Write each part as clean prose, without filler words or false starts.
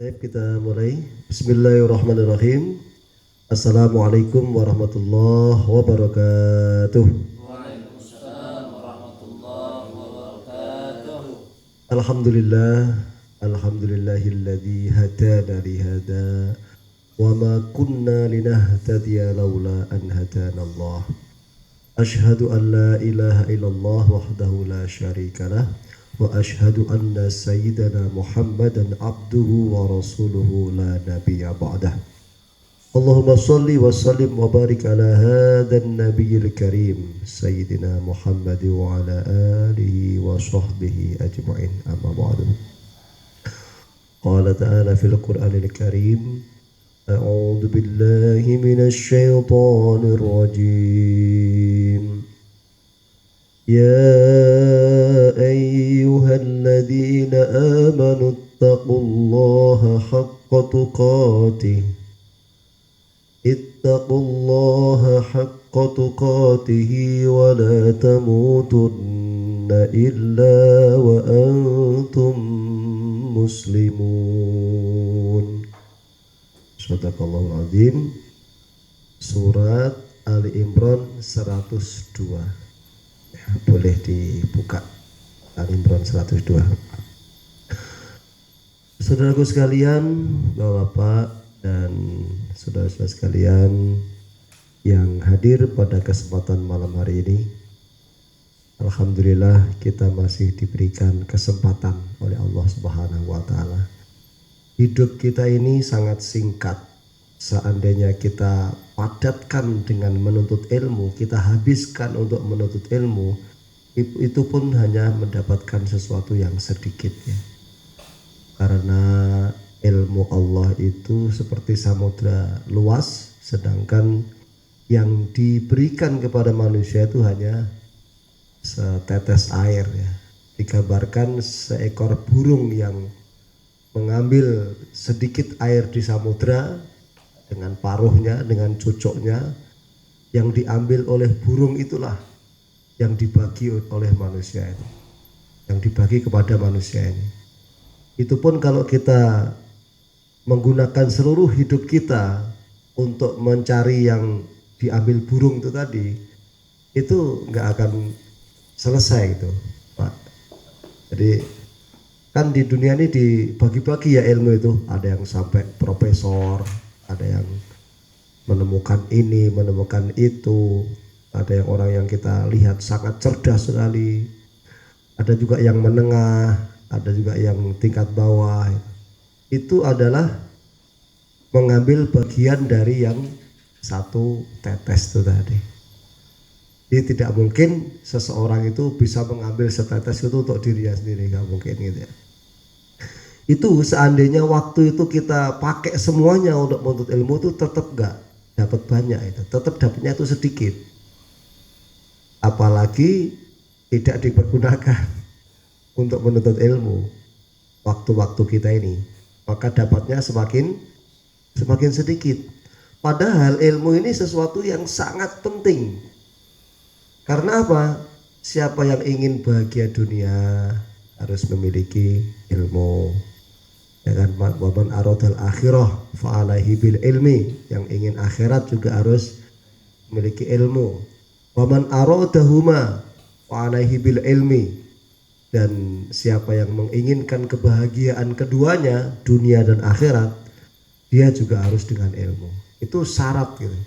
Baik, kita mulai. Bismillahirrahmanirrahim. Assalamualaikum warahmatullahi wabarakatuh. Waalaikumsalam warahmatullahi wabarakatuh. Alhamdulillah, alhamdulillahilladzi hadana lihada wa ma kunna linahtadiya laula an hadana Allah. Ashhadu an la ilaha illallah wahdahu la syarikalah wa ashhadu anna sayyidana Muhammadan abduhu wa rasuluhu la nabiyya ba'dah. Allahumma salli wa sallim wa barik ala hadan nabiyil karim sayyidina Muhammad wa ala alihi wa sahbihi ajma'in, amma ba'du. Qala ta'ala fil Qur'anil karim, a'udzu billahi minasy syaithanir rajim. يا أيها الذين آمنوا اتقوا الله حق تقاته ولا تموتن إلا وأنتم مسلمون. Sadaqallahul Azim. Surat Ali Imran 102. Boleh dibuka Ali Imran 102. Saudaraku sekalian, Bapak-bapak dan saudara-saudara sekalian yang hadir pada kesempatan malam hari ini, alhamdulillah kita masih diberikan kesempatan oleh Allah Subhanahu wa taala. Hidup kita ini sangat singkat. Seandainya kita padatkan dengan menuntut ilmu, kita habiskan untuk menuntut ilmu, itu pun hanya mendapatkan sesuatu yang sedikit ya. Karena ilmu Allah itu seperti samudra luas, sedangkan yang diberikan kepada manusia itu hanya setetes air ya. Digambarkan seekor burung yang mengambil sedikit air di samudra dengan paruhnya, dengan cucuknya, yang diambil oleh burung itulah yang dibagi oleh manusia ini, yang dibagi kepada manusia ini. Itu pun kalau kita menggunakan seluruh hidup kita untuk mencari yang diambil burung itu tadi, itu nggak akan selesai itu, Pak. Jadi kan di dunia ini dibagi-bagi ya ilmu itu, ada yang sampai profesor, ada yang menemukan ini, menemukan itu, ada yang orang yang kita lihat sangat cerdas sekali, ada juga yang menengah, ada juga yang tingkat bawah. Itu adalah mengambil bagian dari yang satu tetes itu tadi. Jadi tidak mungkin seseorang itu bisa mengambil setetes itu untuk dirinya sendiri, nggak mungkin gitu ya. Itu seandainya waktu itu kita pakai semuanya untuk menuntut ilmu, itu tetap gak dapat banyak, itu tetap dapatnya itu sedikit, apalagi tidak dipergunakan untuk menuntut ilmu waktu-waktu kita ini, maka dapatnya semakin sedikit. Padahal ilmu ini sesuatu yang sangat penting. Karena apa? Siapa yang ingin bahagia dunia harus memiliki ilmu. Ya kan, waman aradal akhirah fa'alaihi bil ilmi, yang ingin akhirat juga harus memiliki ilmu. Waman aradahuma fa'alaihi bil ilmi, dan siapa yang menginginkan kebahagiaan keduanya, dunia dan akhirat, dia juga harus dengan ilmu. Itu syarat gitu.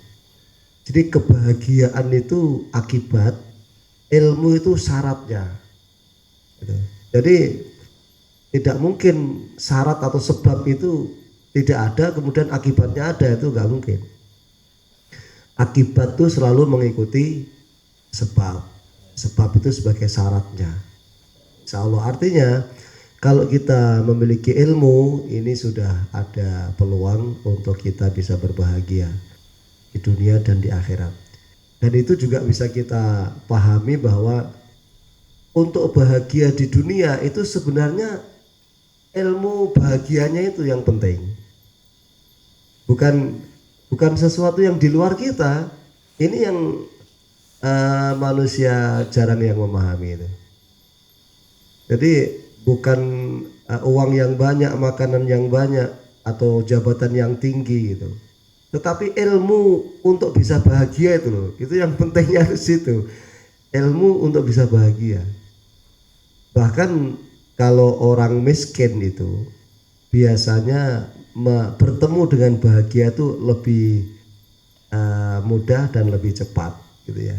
Jadi kebahagiaan itu akibat, ilmu itu syaratnya gitu. Jadi tidak mungkin syarat atau sebab itu tidak ada kemudian akibatnya ada, itu nggak mungkin. Akibat itu selalu mengikuti sebab itu sebagai syaratnya. Insya Allah, artinya kalau kita memiliki ilmu ini sudah ada peluang untuk kita bisa berbahagia di dunia dan di akhirat. Dan itu juga bisa kita pahami bahwa untuk bahagia di dunia itu sebenarnya ilmu bahagianya itu yang penting, bukan sesuatu yang di luar kita. Ini yang manusia jarang yang memahami itu. Jadi bukan uang yang banyak, makanan yang banyak, atau jabatan yang tinggi gitu. Tetapi ilmu untuk bisa bahagia itu loh, itu yang pentingnya di situ. Ilmu untuk bisa bahagia. Bahkan kalau orang miskin itu biasanya bertemu dengan bahagia itu lebih mudah dan lebih cepat gitu ya.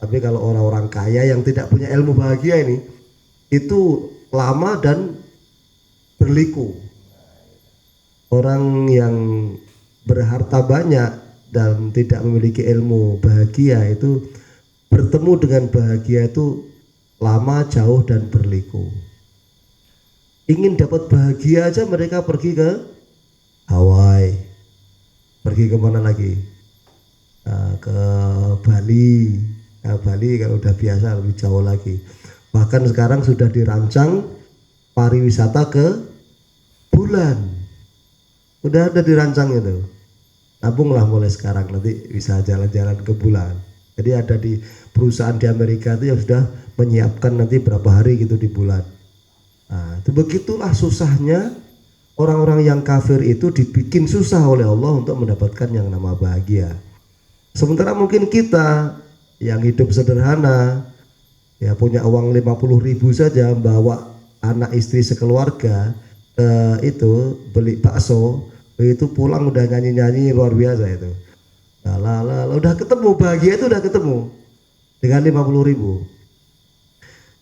Tapi kalau orang-orang kaya yang tidak punya ilmu bahagia ini itu lama dan berliku. Orang yang berharta banyak dan tidak memiliki ilmu bahagia itu bertemu dengan bahagia itu lama, jauh dan berliku. Ingin dapat bahagia aja mereka pergi ke Hawaii, pergi kemana lagi? Ke Bali. Nah, Bali kalau udah biasa lebih jauh lagi. Bahkan sekarang sudah dirancang pariwisata ke bulan. Udah ada dirancang itu. Nabunglah mulai sekarang, nanti bisa jalan-jalan ke bulan. Jadi ada di perusahaan di Amerika itu yang sudah menyiapkan nanti berapa hari gitu di bulan. Nah, itu begitulah susahnya orang-orang yang kafir itu dibikin susah oleh Allah untuk mendapatkan yang nama bahagia. Sementara mungkin kita yang hidup sederhana, ya punya uang 50.000 saja, bawa anak istri sekeluarga itu beli bakso, itu pulang udah nyanyi-nyanyi luar biasa itu. Udah ketemu bahagia itu udah ketemu dengan 50.000.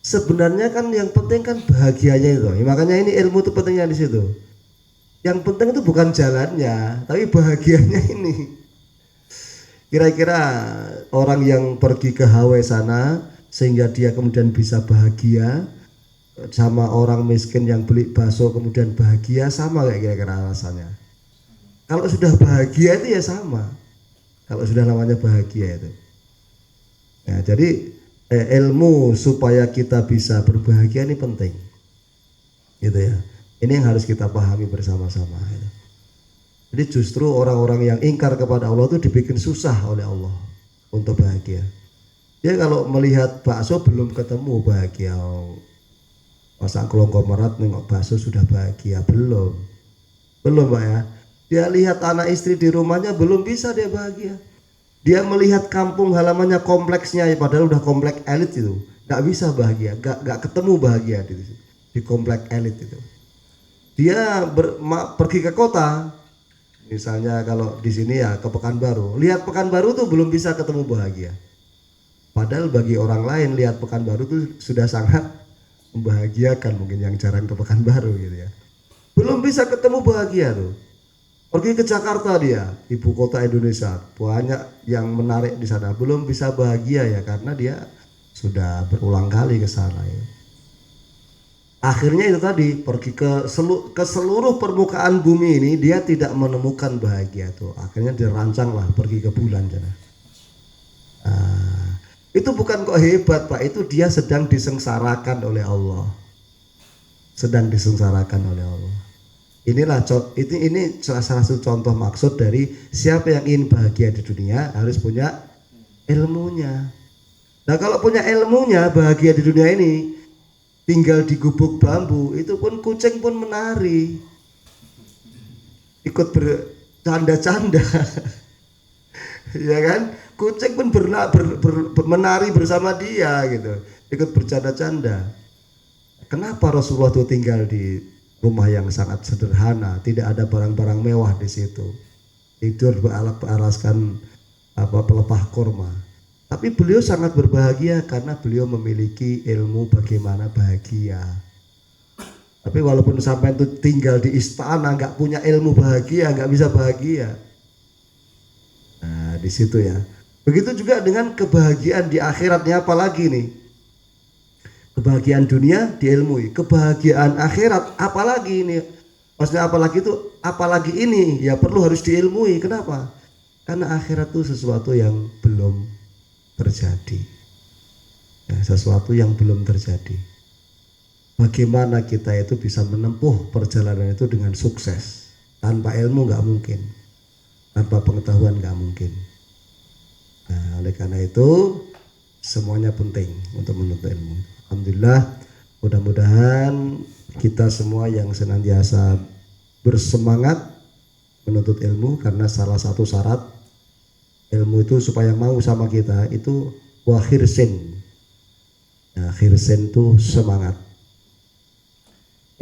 Sebenarnya kan yang penting kan bahagianya itu. Ya, makanya ini ilmu itu pentingnya di situ. Yang penting itu bukan jalannya, tapi bahagianya ini. Kira-kira orang yang pergi ke Hawaii sana sehingga dia kemudian bisa bahagia, sama orang miskin yang beli bakso kemudian bahagia, sama kayak kira-kira alasannya. Kalau sudah bahagia itu ya sama. Kalau sudah namanya bahagia itu. Ya, jadi ilmu supaya kita bisa berbahagia ini penting. Gitu ya. Ini yang harus kita pahami bersama-sama. Gitu. Jadi justru orang-orang yang ingkar kepada Allah itu dibikin susah oleh Allah untuk bahagia. Dia kalau melihat bakso belum ketemu bahagia. Masa konglomerat nengok bakso sudah bahagia? Belum Pak ya. Dia lihat anak istri di rumahnya belum bisa dia bahagia. Dia melihat kampung halamannya kompleksnya, padahal udah komplek elit itu, nggak bisa bahagia, nggak ketemu bahagia di komplek elit itu. Dia pergi ke kota, misalnya kalau di sini ya ke Pekanbaru, lihat Pekanbaru tuh belum bisa ketemu bahagia. Padahal bagi orang lain lihat Pekanbaru tuh sudah sangat membahagiakan, mungkin yang jarang ke Pekanbaru gitu ya. Belum bisa ketemu bahagia tuh. Pergi ke Jakarta dia, ibu kota Indonesia, banyak yang menarik di sana. Belum bisa bahagia ya karena dia sudah berulang kali ke sana ya. Akhirnya itu tadi pergi ke seluruh permukaan bumi ini dia tidak menemukan bahagia tuh. Akhirnya dirancanglah pergi ke bulan sana. Itu bukan kok hebat Pak, itu dia sedang disengsarakan oleh Allah. Sedang disengsarakan oleh Allah. Inilah ini salah satu contoh maksud dari siapa yang ingin bahagia di dunia harus punya ilmunya. Nah kalau punya ilmunya bahagia di dunia ini tinggal di gubuk bambu itu pun kucing pun menari, ikut bercanda-canda, ya kan? Kucing pun menari bersama dia gitu, ikut bercanda-canda. Kenapa Rasulullah itu tinggal di rumah yang sangat sederhana, tidak ada barang-barang mewah di situ, tidur beralaskan pelepah kurma. Tapi beliau sangat berbahagia karena beliau memiliki ilmu bagaimana bahagia. Tapi walaupun sampai itu tinggal di istana, nggak punya ilmu bahagia, nggak bisa bahagia. Nah di situ ya. Begitu juga dengan kebahagiaan di akhiratnya, apalagi nih. Kebahagiaan dunia diilmui, kebahagiaan akhirat apalagi ini, maksudnya apalagi itu, apalagi ini ya perlu harus diilmui. Kenapa? Karena akhirat itu sesuatu yang belum terjadi ya, sesuatu yang belum terjadi. Bagaimana kita itu bisa menempuh perjalanan itu dengan sukses? Tanpa ilmu nggak mungkin, tanpa pengetahuan nggak mungkin. Nah oleh karena itu semuanya penting untuk menuntut ilmu. Alhamdulillah, mudah-mudahan kita semua yang senantiasa bersemangat menuntut ilmu, karena salah satu syarat ilmu itu supaya mau sama kita itu wahirsin. Nah, khirsin itu semangat.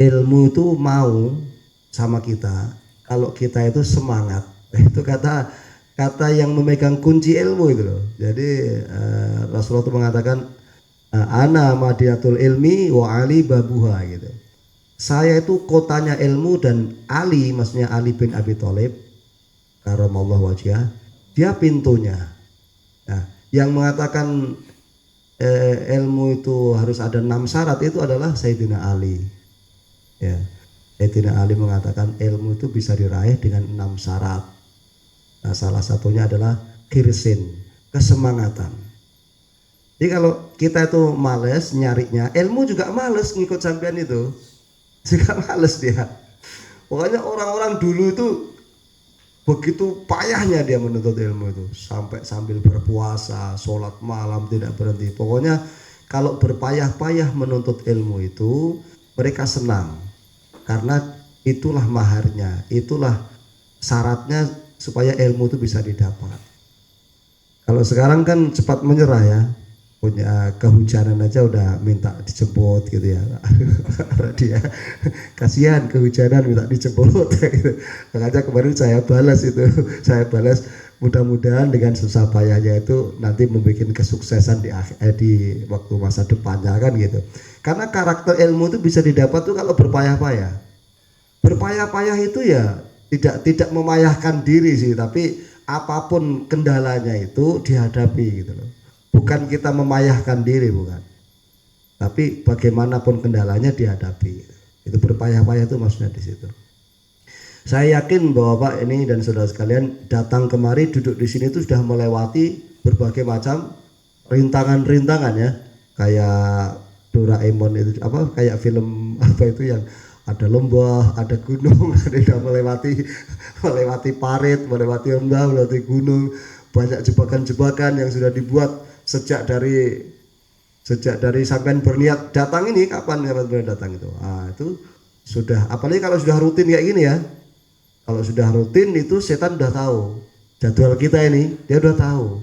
Ilmu itu mau sama kita kalau kita itu semangat. Itu kata yang memegang kunci ilmu itu loh. Jadi Rasulullah itu mengatakan ana madiatul ilmi wa ali babuha gitu. Saya itu kotanya ilmu dan Ali, maksudnya Ali bin Abi Thalib karamallahu wajhah, dia pintunya. Nah, yang mengatakan ilmu itu harus ada 6 syarat itu adalah Sayyidina Ali. Ya, Sayyidina Ali mengatakan ilmu itu bisa diraih dengan 6 syarat. Nah, salah satunya adalah khirsin, kesemangatan. Jadi kalau kita itu males nyarinya, ilmu juga males ngikut sampean itu. Juga males dia. Pokoknya orang-orang dulu itu begitu payahnya dia menuntut ilmu itu, sampai sambil berpuasa, sholat malam tidak berhenti. Pokoknya kalau berpayah-payah menuntut ilmu itu mereka senang, karena itulah maharnya, itulah syaratnya supaya ilmu itu bisa didapat. Kalau sekarang kan cepat menyerah ya, punya kehujanan aja udah minta dijemput gitu ya. Dia kasihan kehujanan minta dijemput gitu. Makanya kemarin saya balas itu, saya balas mudah-mudahan dengan susah payahnya itu nanti membuat kesuksesan di waktu masa depannya kan gitu. Karena karakter ilmu itu bisa didapat tuh kalau berpayah-payah. Berpayah-payah itu ya tidak memayahkan diri sih, tapi apapun kendalanya itu dihadapi gitu loh. Bukan kita memayahkan diri, bukan. Tapi bagaimanapun kendalanya dihadapi. Itu berpayah-payah itu maksudnya di situ. Saya yakin bahwa Pak ini dan saudara sekalian datang kemari duduk di sini itu sudah melewati berbagai macam rintangan-rintangan ya. Kayak Doraemon itu apa? Kayak film apa itu yang ada lembah, ada gunung, ada melewati parit, melewati lembah, melewati gunung, banyak jebakan-jebakan yang sudah dibuat sejak dari sampean berniat datang ini, kapan datang itu. Itu sudah, apalagi kalau sudah rutin kayak gini ya. Kalau sudah rutin itu setan udah tahu jadwal kita ini, dia udah tahu.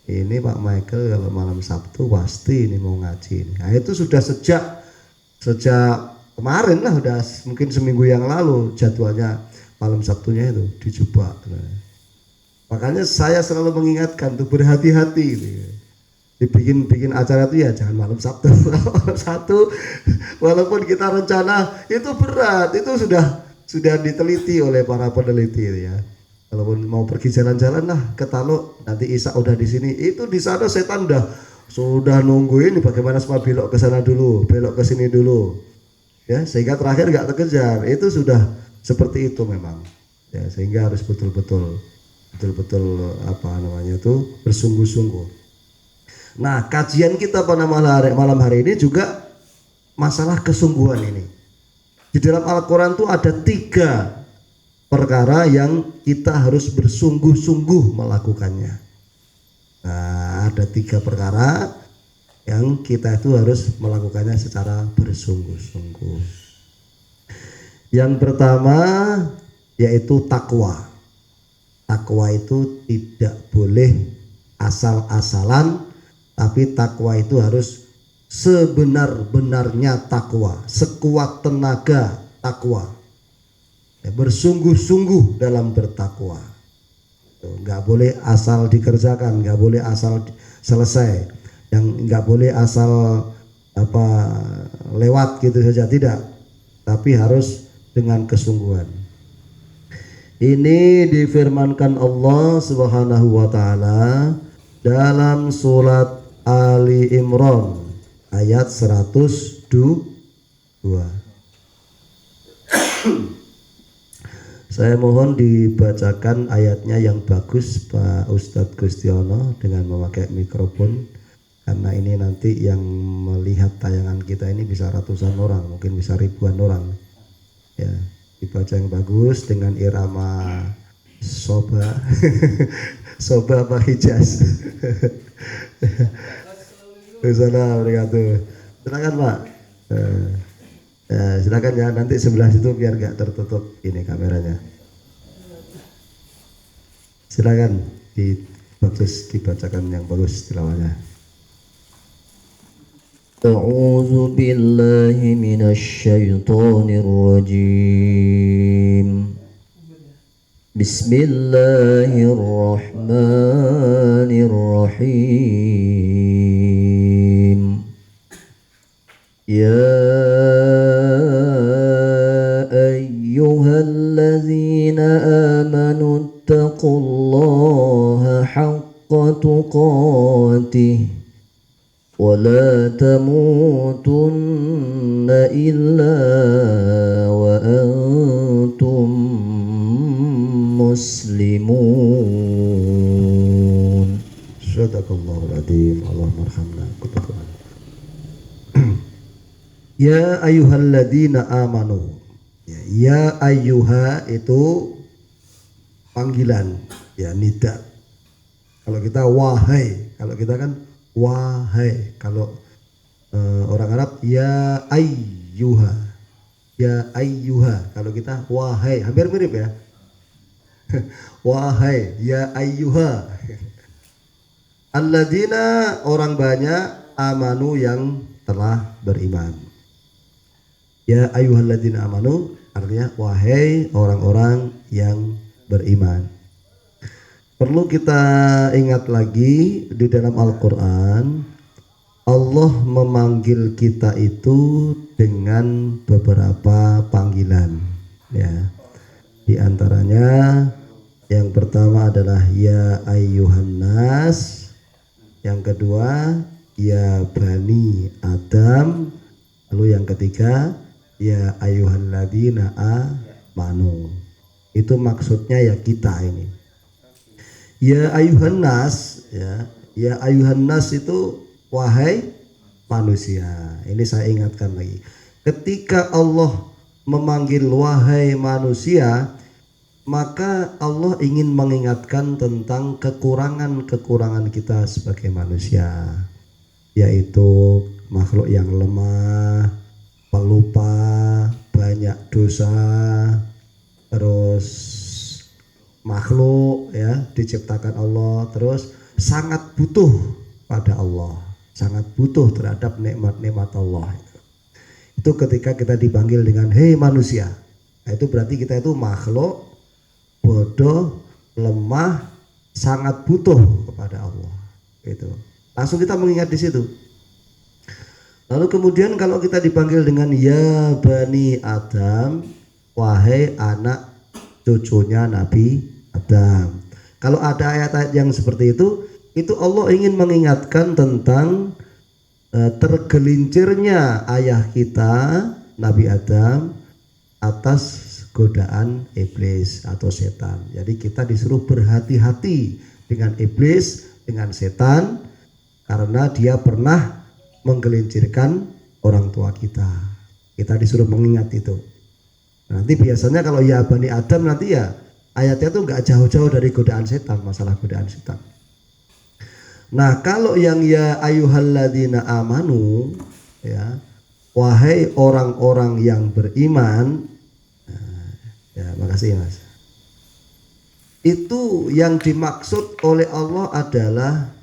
Ini Pak Michael kalau malam Sabtu pasti ini mau ngaji. Nah, itu sudah sejak kemarin lah, udah mungkin seminggu yang lalu jadwalnya malam Sabtunya itu dijebak. Makanya saya selalu mengingatkan tuh berhati-hati gitu. Dibikin acara itu ya jangan malam Sabtu. Malam Sabtu walaupun kita rencana itu berat, itu sudah diteliti oleh para peneliti ya. Walaupun mau pergi jalan-jalan lah ke Taluk, nanti Isa udah di sini, itu di sana setan sudah nungguin bagaimana semua belok ke sana dulu, belok ke sini dulu. Ya, sehingga terakhir nggak terkejar. Itu sudah seperti itu memang. Ya, sehingga harus betul-betul bersungguh-sungguh. Nah, kajian kita pada malam hari ini juga masalah kesungguhan ini. Di dalam Al-Quran itu ada 3 perkara yang kita harus bersungguh-sungguh melakukannya. Nah, ada 3 perkara yang kita itu harus melakukannya secara bersungguh-sungguh. Yang pertama yaitu takwa. Takwa itu tidak boleh asal-asalan, tapi takwa itu harus sebenar-benarnya takwa, sekuat tenaga takwa. Ya, bersungguh-sungguh dalam bertakwa. Nggak boleh asal dikerjakan, nggak boleh asal selesai, yang nggak boleh asal lewat gitu saja, tidak. Tapi harus dengan kesungguhan. Ini difirmankan Allah Subhanahu wa taala dalam surat Ali Imran ayat 102. Saya mohon dibacakan ayatnya yang bagus Pak Ustadz Gustiono dengan memakai mikrofon, karena ini nanti yang melihat tayangan kita ini bisa ratusan orang, mungkin bisa ribuan orang. Ya, dibaca yang bagus dengan irama soba soba apa Hijaz. Assalamualaikum. Silakan Pak. Silakan ya, nanti sebelah situ biar nggak tertutup ini kameranya. Silakan dibacakan yang bagus tilawahnya. أعوذ بالله من الشيطان الرجيم بسم الله الرحمن الرحيم يا أيها الذين آمنوا اتقوا الله حق تقاته ولا تموتن إلا وأنتم مسلمون. Sadaqallahul adzim. Allahumma arhamna. Ya ayyuhalladzina amanu. Ya ayyuha itu panggilan, ya nida. Kalau kita wahai, kalau kita kan wahai. Kalau orang Arab ya ayyuha. Ya ayyuha. Kalau kita wahai, hampir mirip ya. Wahai ya ayyuha. Alladzina orang banyak amanu yang telah beriman. Ya ayyuhalladzina amanu artinya wahai orang-orang yang beriman. Perlu kita ingat lagi di dalam Al-Quran, Allah memanggil kita itu dengan beberapa panggilan, ya. Di antaranya yang pertama adalah ya ayyuhan nas, yang kedua ya bani Adam, lalu yang ketiga ya ayyuhalladzina amanu. Itu maksudnya ya kita ini. Ya ayuhan nas, ya ayuhan nas itu wahai manusia. Ini saya ingatkan lagi. Ketika Allah memanggil wahai manusia, maka Allah ingin mengingatkan tentang kekurangan-kekurangan kita sebagai manusia, yaitu makhluk yang lemah, pelupa, banyak dosa, terus makhluk ya diciptakan Allah, terus sangat butuh pada Allah, sangat butuh terhadap nikmat-nikmat Allah. Itu ketika kita dipanggil dengan hei manusia, nah, itu berarti kita itu makhluk bodoh, lemah, sangat butuh kepada Allah. Itu langsung kita mengingat di situ. Lalu kemudian kalau kita dipanggil dengan ya bani Adam, wahai anak cucunya Nabi Adam. Kalau ada ayat-ayat yang seperti itu Allah ingin mengingatkan tentang tergelincirnya ayah kita Nabi Adam atas godaan iblis atau setan. Jadi kita disuruh berhati-hati dengan iblis, dengan setan, karena dia pernah menggelincirkan orang tua kita. Kita disuruh mengingat itu. Nanti biasanya kalau ya bani Adam nanti ya ayatnya tuh nggak jauh-jauh dari godaan setan, masalah godaan setan. Nah kalau yang ya ayyuhalladzina amanu, ya wahai orang-orang yang beriman, ya makasih mas. Itu yang dimaksud oleh Allah adalah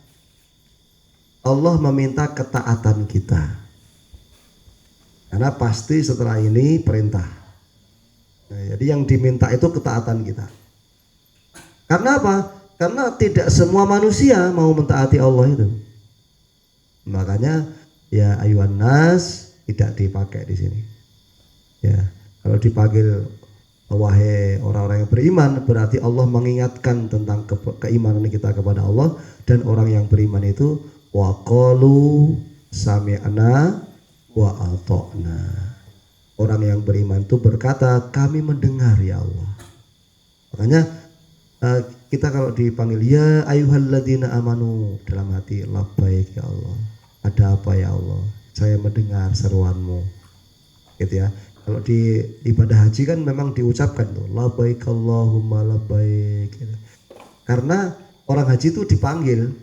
Allah meminta ketaatan kita. Karena pasti setelah ini perintah. Nah, jadi yang diminta itu ketaatan kita. Karena apa? Karena tidak semua manusia mau mentaati Allah itu. Makanya ya ayuhan nas tidak dipakai di sini. Ya, kalau dipanggil wahai orang-orang yang beriman, berarti Allah mengingatkan tentang keimanan kita kepada Allah, dan orang yang beriman itu waqalu sami'na wa ata'na. Orang yang beriman itu berkata, kami mendengar ya Allah. Makanya kita kalau dipanggil ya ayyuhalladzina amanu, dalam hati labbaik ya Allah. Ada apa ya Allah? Saya mendengar seruanmu. Gitu ya. Kalau di ibadah haji kan memang diucapkan tuh labbaik Allahumma labbaik. Gitu. Karena orang haji itu dipanggil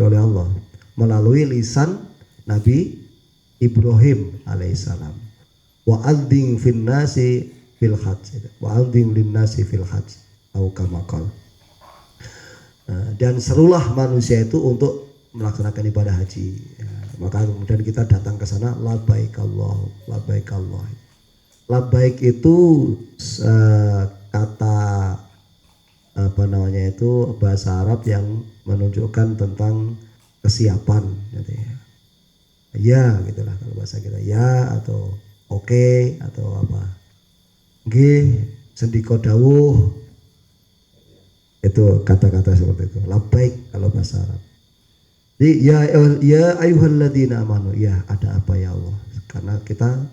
oleh Allah melalui lisan Nabi Ibrahim alaihissalam. Wa adzin fin nasi fil hajj, wa adzin lin nasi fil hajj, atau kama qala. Dan serulah manusia itu untuk melaksanakan ibadah haji. Ya, maka kemudian kita datang ke sana, labbaik Allah, labbaik Allah. Labbaik itu kata apa namanya itu bahasa Arab yang menunjukkan tentang kesiapan gitu ya. Ya gitulah kalau bahasa kita, ya atau oke atau apa. Nggih, sendika dawuh. Itu kata-kata seperti itu. Labbaik kalau bahasa Arab. Jadi ya ayyuhalladzina amanu, ya ada apa ya Allah? Karena kita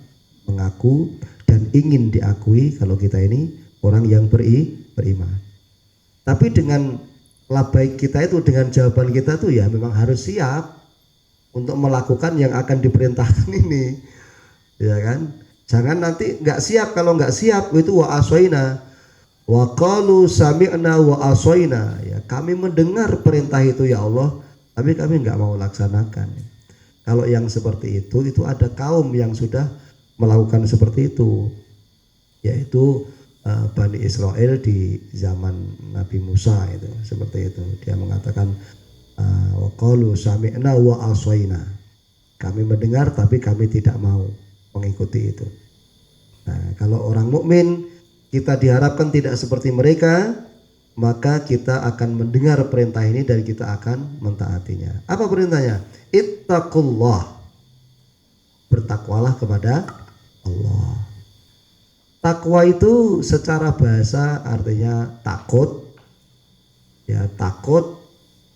mengaku dan ingin diakui kalau kita ini orang yang beriman. Tapi dengan labbaik kita itu, dengan jawaban kita tuh ya memang harus siap untuk melakukan yang akan diperintahkan ini, ya kan? Jangan nanti nggak siap. Kalau nggak siap itu wa aswaina wa qalu sami'na wa aswaina, ya kami mendengar perintah itu ya Allah, tapi kami nggak mau laksanakan. Kalau yang seperti itu ada kaum yang sudah melakukan seperti itu, yaitu Bani Israel di zaman Nabi Musa itu seperti itu. Dia mengatakan wa qalu sami'na wa aswaina, kami mendengar tapi kami tidak mau mengikuti itu. Nah, kalau orang mukmin kita diharapkan tidak seperti mereka, maka kita akan mendengar perintah ini dan kita akan mentaatinya. Apa perintahnya? Ittaqullah, bertakwalah kepada Allah. Takwa itu secara bahasa artinya takut, ya takut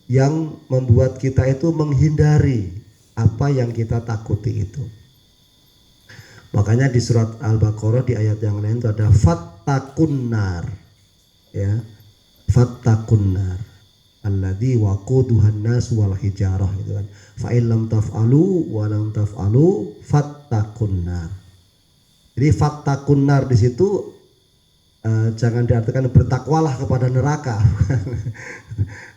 yang membuat kita itu menghindari apa yang kita takuti itu. Makanya di surat Al-Baqarah di ayat yang lain itu ada fattakunnar, ya fattakunnar alladzi waquduhan nas wal hijarah, itu kan. Fa in lam taf'alu wa lam taf'alu fattakunnar. Jadi fattakunnar di situ jangan diartikan bertakwalah kepada neraka.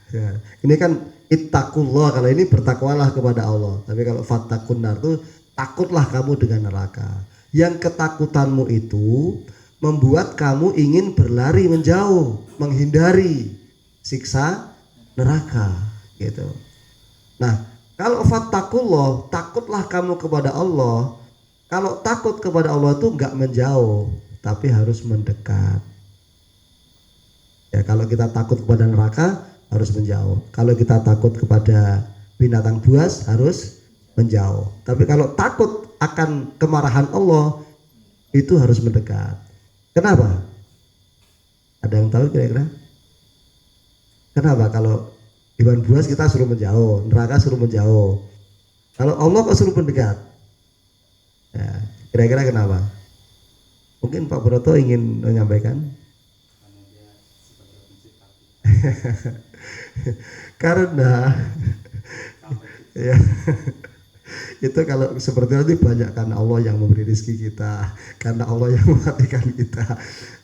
Ya, ini kan ittaqullah, kalau ini bertakwalah kepada Allah. Tapi kalau fattakunnar itu takutlah kamu dengan neraka. Yang ketakutanmu itu membuat kamu ingin berlari menjauh, menghindari siksa neraka, gitu. Nah, kalau fattakullah, takutlah kamu kepada Allah. Kalau takut kepada Allah itu enggak menjauh, tapi harus mendekat. Ya, kalau kita takut kepada neraka harus menjauh. Kalau kita takut kepada binatang buas harus menjauh. Tapi kalau takut akan kemarahan Allah itu harus mendekat. Kenapa? Ada yang tahu kira-kira? Kenapa kalau hewan buas kita suruh menjauh, neraka suruh menjauh, kalau Allah kok suruh mendekat? Ya, kira-kira kenapa? Mungkin Pak Broto ingin menyampaikan. Karena ya, itu kalau seperti itu banyak karena Allah yang memberi rezeki kita, karena Allah yang mematikan kita.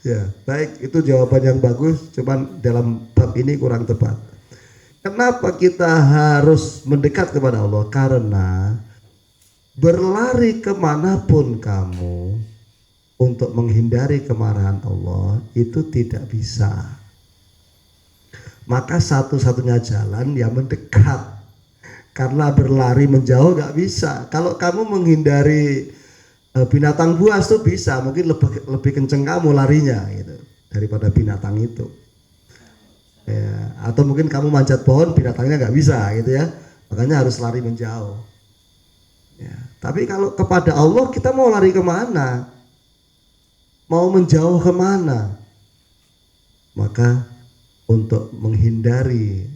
Ya, baik, itu jawaban yang bagus, cuman dalam bab ini kurang tepat. Kenapa kita harus mendekat kepada Allah? Karena berlari kemanapun kamu untuk menghindari kemarahan Allah itu tidak bisa. Maka satu-satunya jalan ya mendekat. Karena berlari menjauh gak bisa. Kalau kamu menghindari binatang buas tuh bisa, mungkin lebih kenceng kamu larinya gitu daripada binatang itu. Ya, atau mungkin kamu manjat pohon, binatangnya gak bisa gitu ya. Makanya harus lari menjauh. Ya, tapi kalau kepada Allah kita mau lari kemana? Mau menjauh kemana? Maka untuk menghindari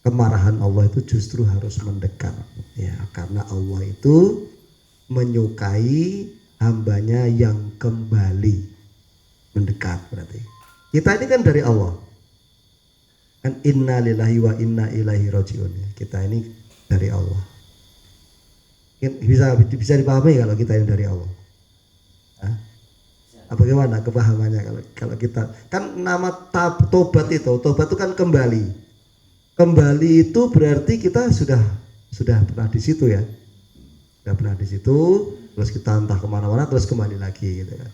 kemarahan Allah itu justru harus mendekat, ya, karena Allah itu menyukai hambanya yang kembali mendekat. Berarti kita ini kan dari Allah, kan inna lillahi wa inna ilaihi rajiun. Kita ini dari Allah. Bisa dipahami kalau kita ini dari Allah. Hah? Bagaimana kepahamannya kalau kita kan nama tobat itu kan kembali. Kembali itu berarti kita sudah pernah di situ ya. Sudah pernah di situ, terus kita entah kemana-mana terus kembali lagi gitu kan.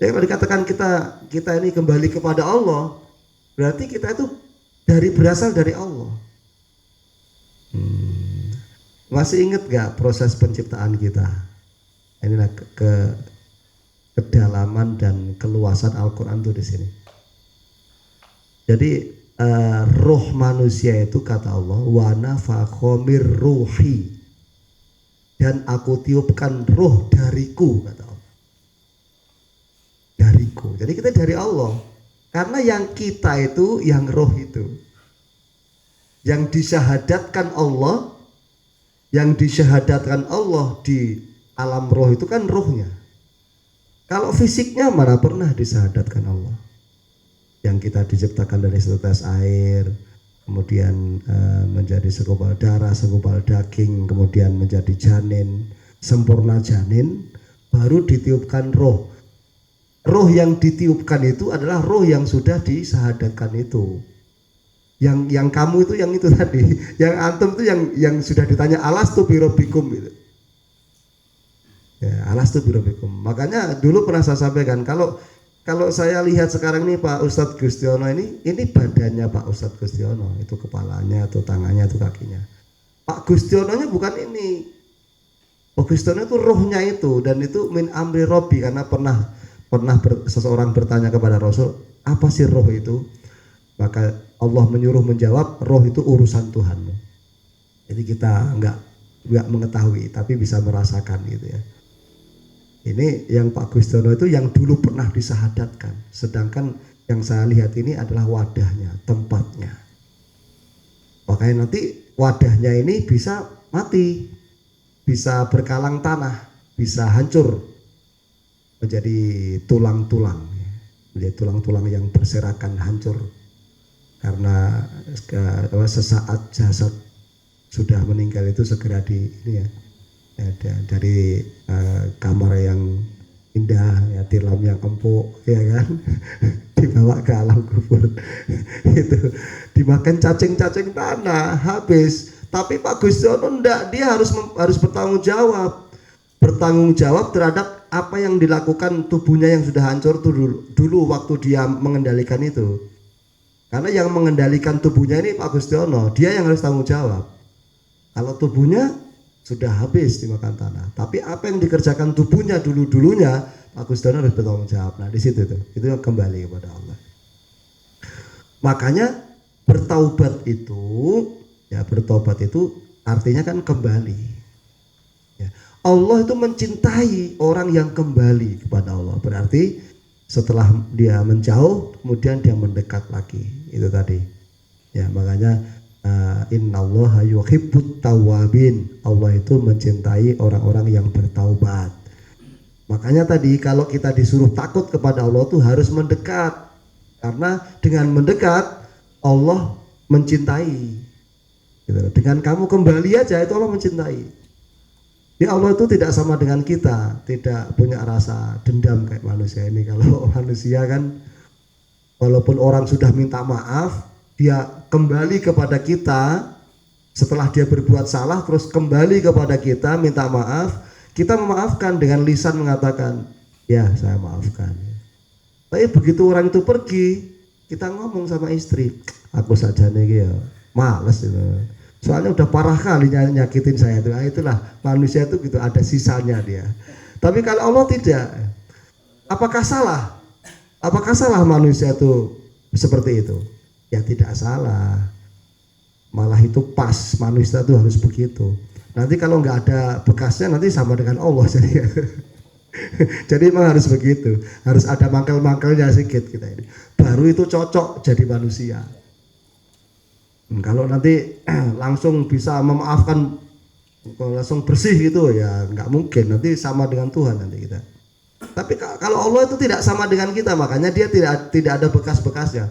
Jadi kalau dikatakan kita ini kembali kepada Allah, berarti kita itu berasal dari Allah. Masih ingat gak proses penciptaan kita? Inilah kedalaman dan keluasan Al-Quran itu di sini. Jadi roh manusia itu kata Allah, wa nafakha mir ruhi, dan aku tiupkan roh dariku, kata Allah. Dariku. Jadi kita dari Allah. Karena yang kita itu, yang roh itu, yang disyahadatkan Allah, di alam roh itu kan rohnya. Kalau fisiknya mana pernah disyahadatkan Allah. Yang kita diciptakan dari setetes air, kemudian menjadi segumpal darah, segumpal daging, kemudian menjadi janin, sempurna janin, baru ditiupkan roh. Roh yang ditiupkan itu adalah roh yang sudah disyahadatkan itu. Yang kamu itu yang itu tadi, yang antum itu yang sudah ditanya alastu birabbikum gitu. Ya, alastu birabbikum. Makanya dulu pernah saya sampaikan, kalau saya lihat sekarang ini Pak Ustadz Gustiono ini badannya Pak Ustadz Gustiono, itu kepalanya, itu tangannya, itu kakinya. Pak Gustiononya bukan ini. Pak Gustiono itu rohnya itu, dan itu min amri Robbi, karena pernah seseorang bertanya kepada Rasul, apa sih roh itu? Maka Allah menyuruh menjawab, roh itu urusan Tuhan. Jadi kita nggak mengetahui, tapi bisa merasakan gitu ya. Ini yang Pak Gustiono itu yang dulu pernah disyahadatkan, sedangkan yang saya lihat ini adalah wadahnya, tempatnya. Makanya nanti wadahnya ini bisa mati, bisa berkalang tanah, bisa hancur menjadi tulang-tulang, menjadi tulang-tulang yang berserakan, hancur karena sesaat jasad sudah meninggal itu segera dari kamar yang indah, ya, tilam yang empuk, ya kan, dibawa ke alam kubur itu dimakan cacing-cacing tanah, habis. Tapi Pak Gustiono enggak, dia harus bertanggung jawab terhadap apa yang dilakukan tubuhnya yang sudah hancur dulu waktu dia mengendalikan itu. Karena yang mengendalikan tubuhnya ini Pak Gustiono, dia yang harus tanggung jawab. Kalau tubuhnya sudah habis dimakan tanah, tapi apa yang dikerjakan tubuhnya dulunya Pak Gustiono harus bertanggung jawab. Nah di situ itu yang kembali kepada Allah. Makanya bertaubat itu artinya kan kembali. Ya. Allah itu mencintai orang yang kembali kepada Allah. Berarti setelah dia menjauh, kemudian dia mendekat lagi. Itu tadi. Ya, makanya innallaha yuhibbut tawwabin. Allah itu mencintai orang-orang yang bertaubat. Makanya tadi kalau kita disuruh takut kepada Allah itu harus mendekat. Karena dengan mendekat Allah mencintai. Gitu. Dengan kamu kembali aja itu Allah mencintai. Ya Allah itu tidak sama dengan kita, tidak punya rasa dendam kayak manusia ini. Kalau manusia kan walaupun orang sudah minta maaf, dia kembali kepada kita setelah dia berbuat salah, terus kembali kepada kita minta maaf, kita memaafkan dengan lisan mengatakan, ya saya maafkan. Tapi begitu orang itu pergi, kita ngomong sama istri, aku saja nih ya males itu. Soalnya udah parah kali nyakitin saya itu. Nah, itulah manusia itu gitu, ada sisanya dia. Tapi kalau Allah tidak. Apakah salah? Apakah salah manusia itu seperti itu? Ya tidak salah. Malah itu pas, manusia itu harus begitu. Nanti kalau nggak ada bekasnya nanti sama dengan Allah jadi. Jadi memang harus begitu. Harus ada mangkel-mangkelnya sedikit kita ini. Baru itu cocok jadi manusia. Kalau nanti langsung bisa memaafkan, langsung bersih gitu ya nggak mungkin, nanti sama dengan Tuhan nanti kita. Tapi kalau Allah itu tidak sama dengan kita, makanya dia tidak ada bekas-bekasnya.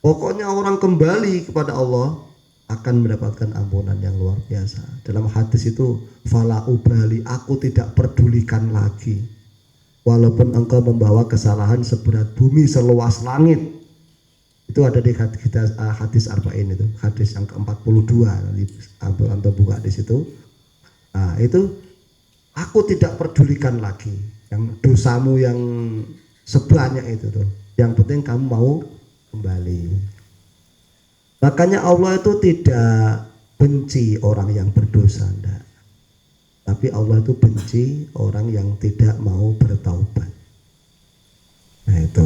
Pokoknya orang kembali kepada Allah akan mendapatkan ampunan yang luar biasa. Dalam hadis itu fala ubali, aku tidak pedulikan lagi walaupun engkau membawa kesalahan seberat bumi seluas langit. Itu ada di hadis arba'in itu, hadis yang ke-42 nanti antum buka di situ. Nah, itu aku tidak pedulikan lagi yang dosamu yang sebanyak itu tuh. Yang penting kamu mau kembali. Makanya Allah itu tidak benci orang yang berdosa, enggak. Tapi Allah itu benci orang yang tidak mau bertaubat. Nah itu.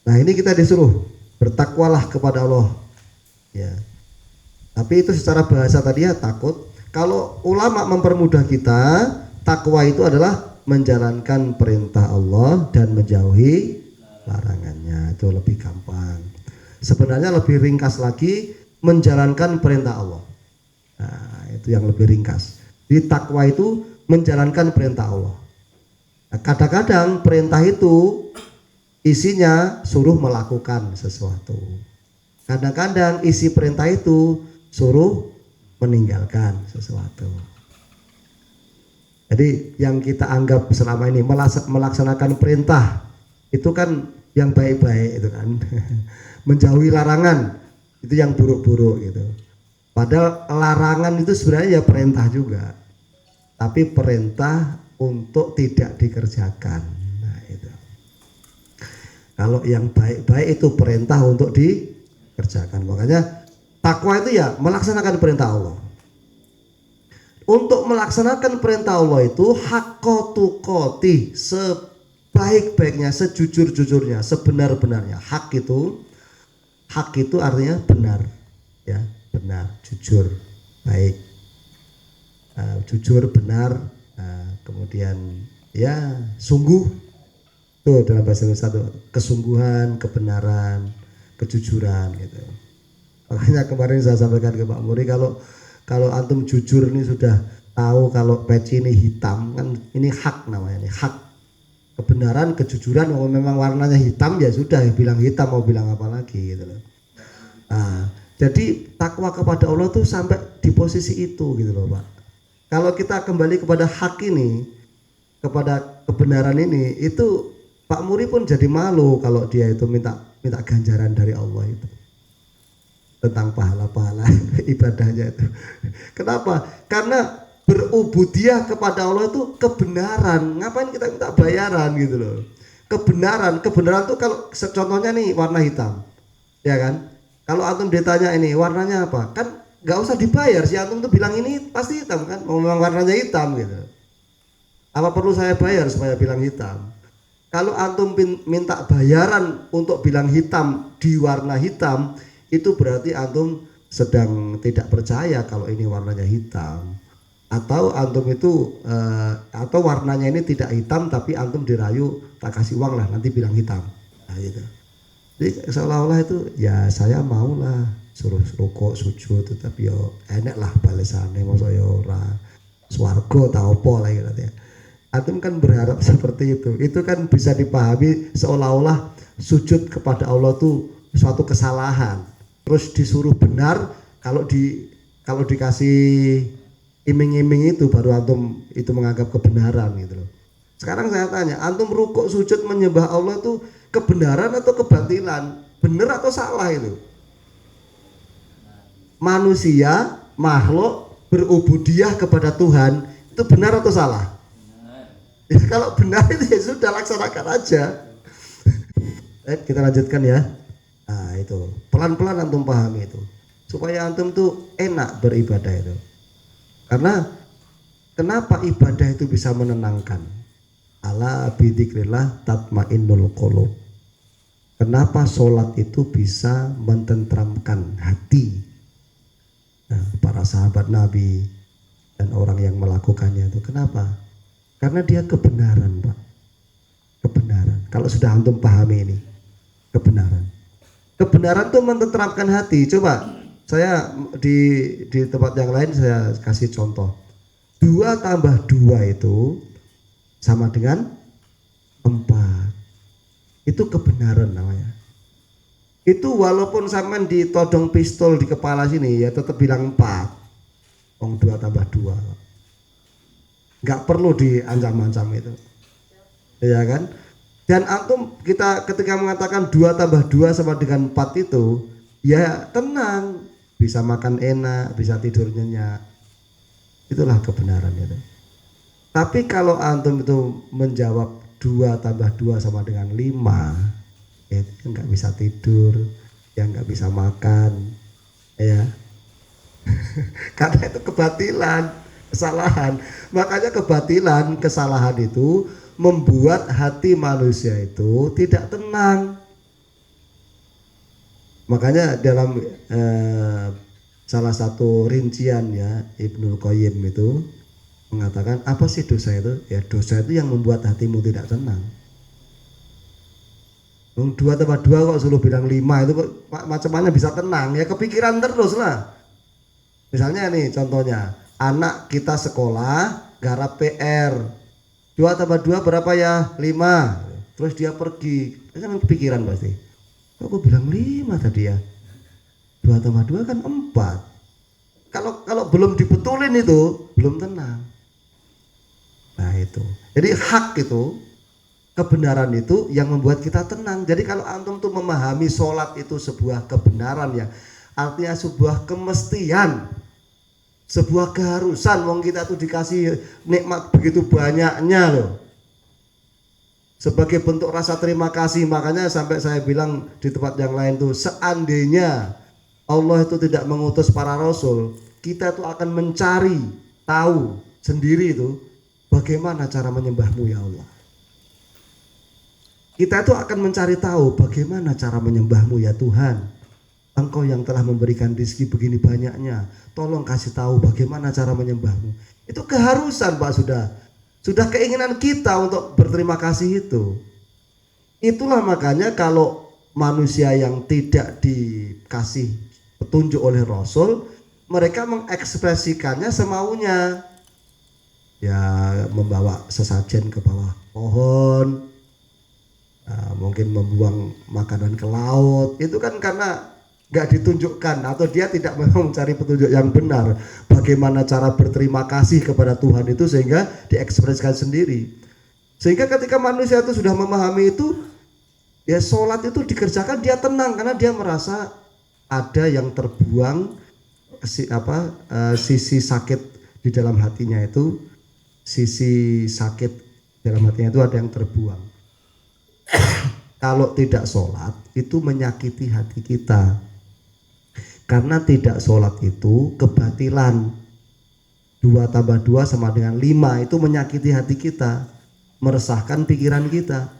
Nah ini kita disuruh bertakwalah kepada Allah. Ya. Tapi itu secara bahasa tadi ya takut. Kalau ulama mempermudah kita, takwa itu adalah menjalankan perintah Allah dan menjauhi larangannya. Itu lebih gampang. Sebenarnya lebih ringkas lagi menjalankan perintah Allah. Nah, itu yang lebih ringkas. Di takwa itu menjalankan perintah Allah. Nah, kadang-kadang perintah itu isinya suruh melakukan sesuatu. Kadang-kadang isi perintah itu suruh meninggalkan sesuatu. Jadi yang kita anggap selama ini melaksanakan perintah itu kan yang baik-baik itu kan. Menjauhi larangan itu yang buruk-buruk gitu. Padahal larangan itu sebenarnya ya perintah juga. Tapi perintah untuk tidak dikerjakan. Nah, itu. Kalau yang baik-baik itu perintah untuk dikerjakan. Makanya takwa itu ya melaksanakan perintah Allah. Untuk melaksanakan perintah Allah itu haqqa tuqatih, sebaik-baiknya, sejujur-jujurnya, sebenar-benarnya. Hak itu artinya benar, ya, benar, jujur, baik, jujur, benar, kemudian ya sungguh, tuh dalam bahasa Indonesia tuh kesungguhan, kebenaran, kejujuran gitu. Makanya kemarin saya sampaikan ke Pak Muri, kalau antum jujur ini sudah tahu kalau peci ini hitam, kan ini hak namanya, ini hak, kebenaran, kejujuran. Kalau memang warnanya hitam ya sudah, bilang hitam, mau bilang apa lagi gitu loh. Nah, jadi takwa kepada Allah tuh sampai di posisi itu gitu loh Pak. Kalau kita kembali kepada hak ini, kepada kebenaran ini, itu Pak Muri pun jadi malu kalau dia itu minta ganjaran dari Allah itu tentang pahala-pahala ibadahnya itu. Kenapa? Karena berubudiyah kepada Allah itu kebenaran. Ngapain kita minta bayaran gitu loh? Kebenaran tuh kalau contohnya nih warna hitam, ya kan? Kalau antum ditanya ini warnanya apa, kan nggak usah dibayar. Si antum tuh bilang ini pasti hitam kan? Memang warnanya hitam gitu. Apa perlu saya bayar supaya bilang hitam? Kalau antum minta bayaran untuk bilang hitam di warna hitam, itu berarti antum sedang tidak percaya kalau ini warnanya hitam, atau antum itu atau warnanya ini tidak hitam tapi antum dirayu tak kasih uang lah nanti bilang hitam. Nah, gitu. Jadi seolah-olah itu ya saya mau lah suruh rukuk sujud, tetapi yo enek lah balesannya, masa yo ora swarga ta opo lah gitu ya. Antum kan berharap seperti itu. Itu kan bisa dipahami seolah-olah sujud kepada Allah itu suatu kesalahan. Terus disuruh benar, kalau dikasih iming-iming itu baru antum itu menganggap kebenaran gitu loh. Sekarang saya tanya, antum rukuk sujud menyembah Allah itu kebenaran atau kebatilan? Benar atau salah itu? Manusia, makhluk berubudiyah kepada Tuhan itu benar atau salah? Ya, kalau benar itu ya sudah laksanakan aja. Kita lanjutkan ya. Nah itu pelan-pelan antum pahami itu supaya antum tuh enak beribadah itu. Karena kenapa ibadah itu bisa menenangkan? Ala bidzikrillah tatmainnul qulub. Kenapa sholat itu bisa mententramkan hati? Nah, para sahabat Nabi dan orang yang melakukannya itu kenapa? Karena dia kebenaran Pak. Kebenaran. Kalau sudah antum pahami ini kebenaran. Kebenaran itu menenteramkan hati. Coba saya di tempat yang lain saya kasih contoh. 2 tambah 2 itu sama dengan 4. Itu kebenaran namanya. Itu walaupun sampean ditodong pistol di kepala sini ya tetap bilang 4. 2 tambah 2. Nggak perlu diancam-ancam itu. Ya kan? Dan antum kita ketika mengatakan 2 tambah 2 sama dengan 4 itu ya tenang, bisa makan enak, bisa tidur nyenyak. Itulah kebenaran itu. Tapi kalau antum itu menjawab 2 tambah 2 sama dengan 5, ya nggak bisa tidur, ya nggak bisa makan, ya. Karena itu kebatilan, kesalahan. Makanya kebatilan, kesalahan itu membuat hati manusia itu tidak tenang. Makanya dalam salah satu rincian ya Ibnul Qayyim itu mengatakan, apa sih dosa itu? Ya dosa itu yang membuat hatimu tidak tenang. 2 tambah 2 kok suruh bilang 5 itu macam mana bisa tenang? Ya kepikiran terus lah. Misalnya nih contohnya, anak kita sekolah garap PR, 2 tambah 2 berapa ya? 5. Terus dia pergi, kan kepikiran pasti. Kok aku bilang 5 tadi ya? 2 tambah 2 kan 4. Kalau belum dibetulin itu belum tenang. Nah itu. Jadi hak itu, kebenaran itu yang membuat kita tenang. Jadi kalau antum tuh memahami sholat itu sebuah kebenaran ya, artinya sebuah kemestian, sebuah keharusan. Wong kita tuh dikasih nikmat begitu banyaknya loh. Sebagai bentuk rasa terima kasih, makanya sampai saya bilang di tempat yang lain tuh, seandainya Allah itu tidak mengutus para rasul, kita tuh akan mencari tahu sendiri itu bagaimana cara menyembahmu ya Allah. Kita itu akan mencari tahu bagaimana cara menyembahmu ya Tuhan. Engkau yang telah memberikan rezeki begini banyaknya, tolong kasih tahu bagaimana cara menyembahmu. Itu keharusan Pak, sudah keinginan kita untuk berterima kasih itu. Itulah makanya kalau manusia yang tidak dikasih petunjuk oleh Rasul, mereka mengekspresikannya semaunya. Ya membawa sesajen ke bawah pohon, mungkin membuang makanan ke laut, itu kan karena nggak ditunjukkan atau dia tidak mau mencari petunjuk yang benar bagaimana cara berterima kasih kepada Tuhan itu, sehingga diekspresikan sendiri. Sehingga ketika manusia itu sudah memahami itu, ya sholat itu dikerjakan dia tenang karena dia merasa ada yang terbuang sisi sakit di dalam hatinya itu, sisi sakit dalam hatinya itu ada yang terbuang. Kalau tidak sholat itu menyakiti hati kita, karena tidak sholat itu kebatilan. 2 tambah 2 sama dengan 5 itu menyakiti hati kita, meresahkan pikiran kita.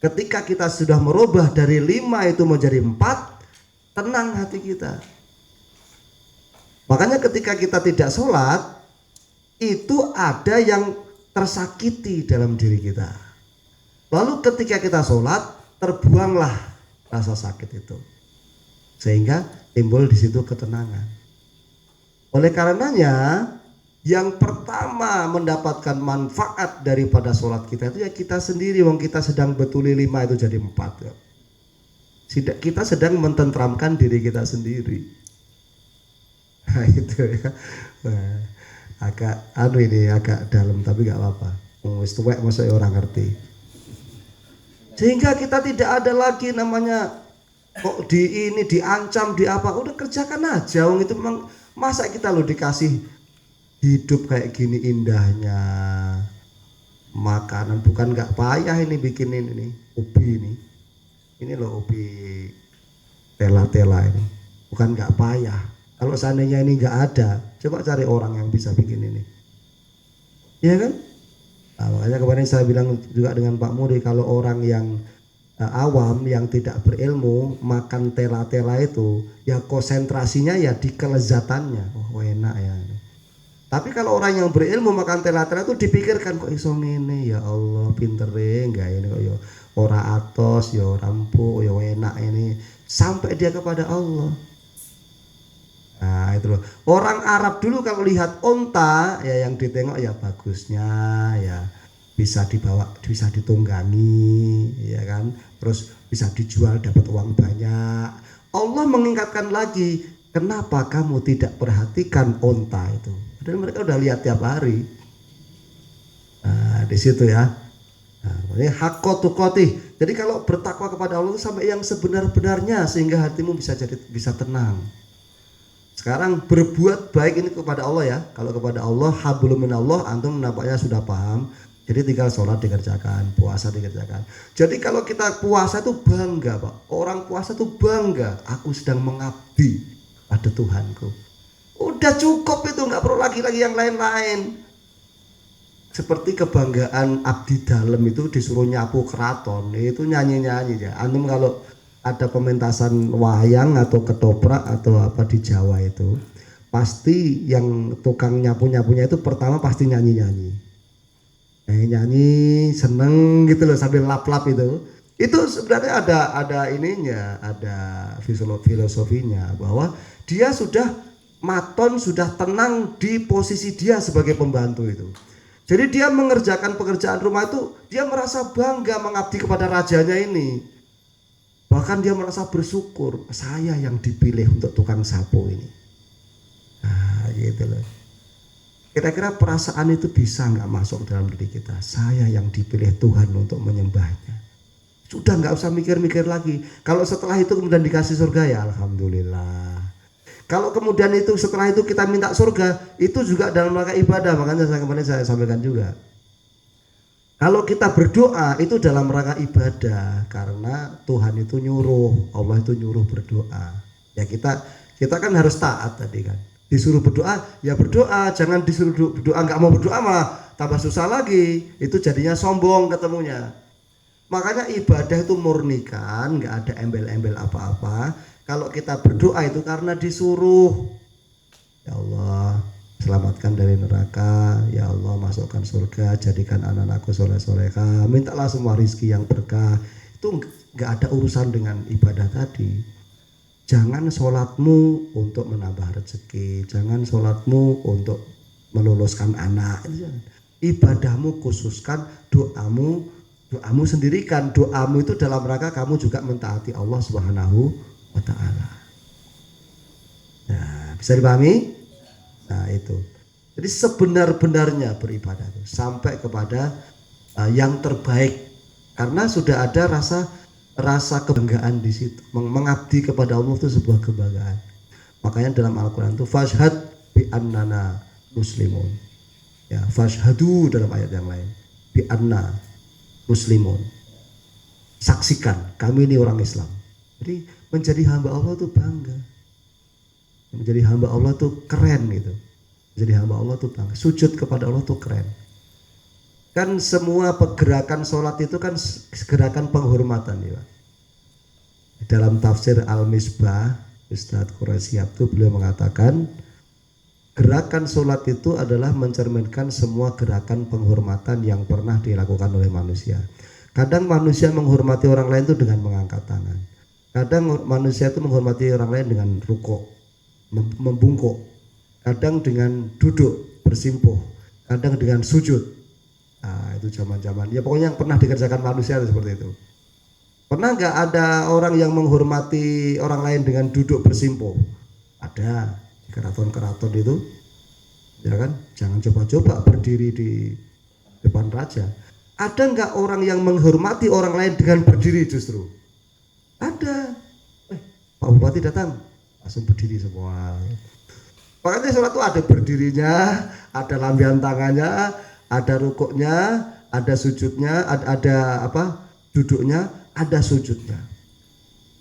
Ketika kita sudah merubah dari 5 itu menjadi 4, tenang hati kita. Makanya ketika kita tidak sholat, itu ada yang tersakiti dalam diri kita. Lalu ketika kita sholat, terbuanglah rasa sakit itu, sehingga timbul di situ ketenangan. Oleh karenanya, yang pertama mendapatkan manfaat daripada sholat kita itu ya kita sendiri. Wong kita sedang betuli 5 itu jadi 4 ya. Kita sedang mententramkan diri kita sendiri. Nah itu ya. Nah, agak dalam tapi gak apa-apa. Wis tuwek masa orang ngerti. Sehingga kita tidak ada lagi namanya kok diancam di apa, udah kerjakan aja. Wong itu memang, masa kita lo dikasih hidup kayak gini indahnya, makanan bukan nggak payah ini bikin ini ubi ini loh, ubi tela-tela ini bukan nggak payah. Kalau seandainya ini nggak ada, coba cari orang yang bisa bikin ini, ya kan? Nah, makanya kemarin saya bilang juga dengan Pak Muri, kalau orang yang awam yang tidak berilmu makan tela-tela itu ya konsentrasinya ya di kelezatannya, oh enak ya. Tapi kalau orang yang berilmu makan tela-tela itu dipikirkan, kok iso ngene ya Allah, pintere enggak ini kok ya ora atos ya ora empuk ya enak ini, sampai dia kepada Allah. Nah itu loh, orang Arab dulu kalau lihat onta ya yang ditengok ya bagusnya, ya bisa dibawa, bisa ditunggangi, ya kan, terus bisa dijual dapat uang banyak. Allah mengingatkan lagi, kenapa kamu tidak perhatikan onta itu? Dan mereka udah lihat tiap hari. Nah di situ ya. Nah, ini hakko tuqatih. Jadi kalau bertakwa kepada Allah itu sampai yang sebenar-benarnya, sehingga hatimu bisa tenang. Sekarang berbuat baik ini kepada Allah ya. Kalau kepada Allah, hablum minallah, antum nampaknya sudah paham. Jadi tinggal sholat dikerjakan, puasa dikerjakan. Jadi kalau kita puasa itu bangga Pak. Orang puasa itu bangga, aku sedang mengabdi pada Tuhanku. Udah cukup itu, nggak perlu lagi yang lain-lain. Seperti kebanggaan abdi dalam itu disuruh nyapu keraton, itu nyanyi-nyanyi ya. Antum kalau ada pementasan wayang atau ketoprak atau apa di Jawa itu, pasti yang tukang nyapu-nyapunya itu pertama pasti nyanyi-nyanyi. Nyanyi seneng gitu loh sambil lap-lap itu sebenarnya ada ininya, ada filosofinya bahwa dia sudah maton, sudah tenang di posisi dia sebagai pembantu itu. Jadi dia mengerjakan pekerjaan rumah itu dia merasa bangga mengabdi kepada rajanya ini. Bahkan dia merasa bersyukur, saya yang dipilih untuk tukang sapu ini. Nah gitu loh. Kira-kira perasaan itu bisa nggak masuk dalam diri kita? Saya yang dipilih Tuhan untuk menyembahnya. Sudah nggak usah mikir-mikir lagi. Kalau setelah itu kemudian dikasih surga ya alhamdulillah. Kalau kemudian itu setelah itu kita minta surga, itu juga dalam rangka ibadah. Makanya kemarin saya sampaikan juga. Kalau kita berdoa itu dalam rangka ibadah, karena Tuhan itu nyuruh, Allah itu nyuruh berdoa. Ya kita kan harus taat tadi kan. Disuruh berdoa ya berdoa, jangan disuruh berdoa nggak mau berdoa malah tambah susah lagi, itu jadinya sombong ketemunya. Makanya ibadah itu murnikan, nggak ada embel-embel apa-apa. Kalau kita berdoa itu karena disuruh. Ya Allah selamatkan dari neraka, ya Allah masukkan surga, jadikan anak-anakku soleh-soleha, mintalah semua rizki yang berkah. Itu nggak ada urusan dengan ibadah tadi. Jangan sholatmu untuk menambah rezeki, jangan sholatmu untuk meluluskan anak. Ibadahmu khususkan, doamu sendirikan. Doamu itu dalam rangka kamu juga mentaati Allah Subhanahu wa Ta'ala. Nah, bisa dipahami? Nah itu. Jadi sebenar-benarnya beribadah itu sampai kepada yang terbaik, karena sudah ada rasa kebanggaan di situ. Mengabdi kepada Allah itu sebuah kebanggaan. Makanya dalam Al-Quran itu fashhad bi annana muslimun. Ya, fashhadu dalam ayat yang lain. Bi anna muslimun. Saksikan kami ini orang Islam. Jadi menjadi hamba Allah itu bangga. Menjadi hamba Allah itu keren gitu. Menjadi hamba Allah itu bangga. Sujud kepada Allah itu keren. Kan semua pergerakan sholat itu kan gerakan penghormatan ya. Dalam tafsir Al-Misbah, Ustadz Quraisyab itu beliau mengatakan gerakan sholat itu adalah mencerminkan semua gerakan penghormatan yang pernah dilakukan oleh manusia. Kadang manusia menghormati orang lain itu dengan mengangkat tangan. Kadang manusia itu menghormati orang lain dengan rukuk, membungkuk. Kadang dengan duduk bersimpuh. Kadang dengan sujud. Nah, itu zaman-zaman. Ya pokoknya yang pernah dikerjakan manusia itu seperti itu. Pernah nggak ada orang yang menghormati orang lain dengan duduk bersimpuh? Ada di keraton-keraton itu, ya kan? Jangan coba-coba berdiri di depan raja. Ada nggak orang yang menghormati orang lain dengan berdiri justru? Ada. Pak Bupati datang, langsung berdiri semua. Makanya sholat itu ada berdirinya, ada lambian tangannya, ada rukuknya, ada sujudnya, ada apa? Duduknya, ada sujudnya.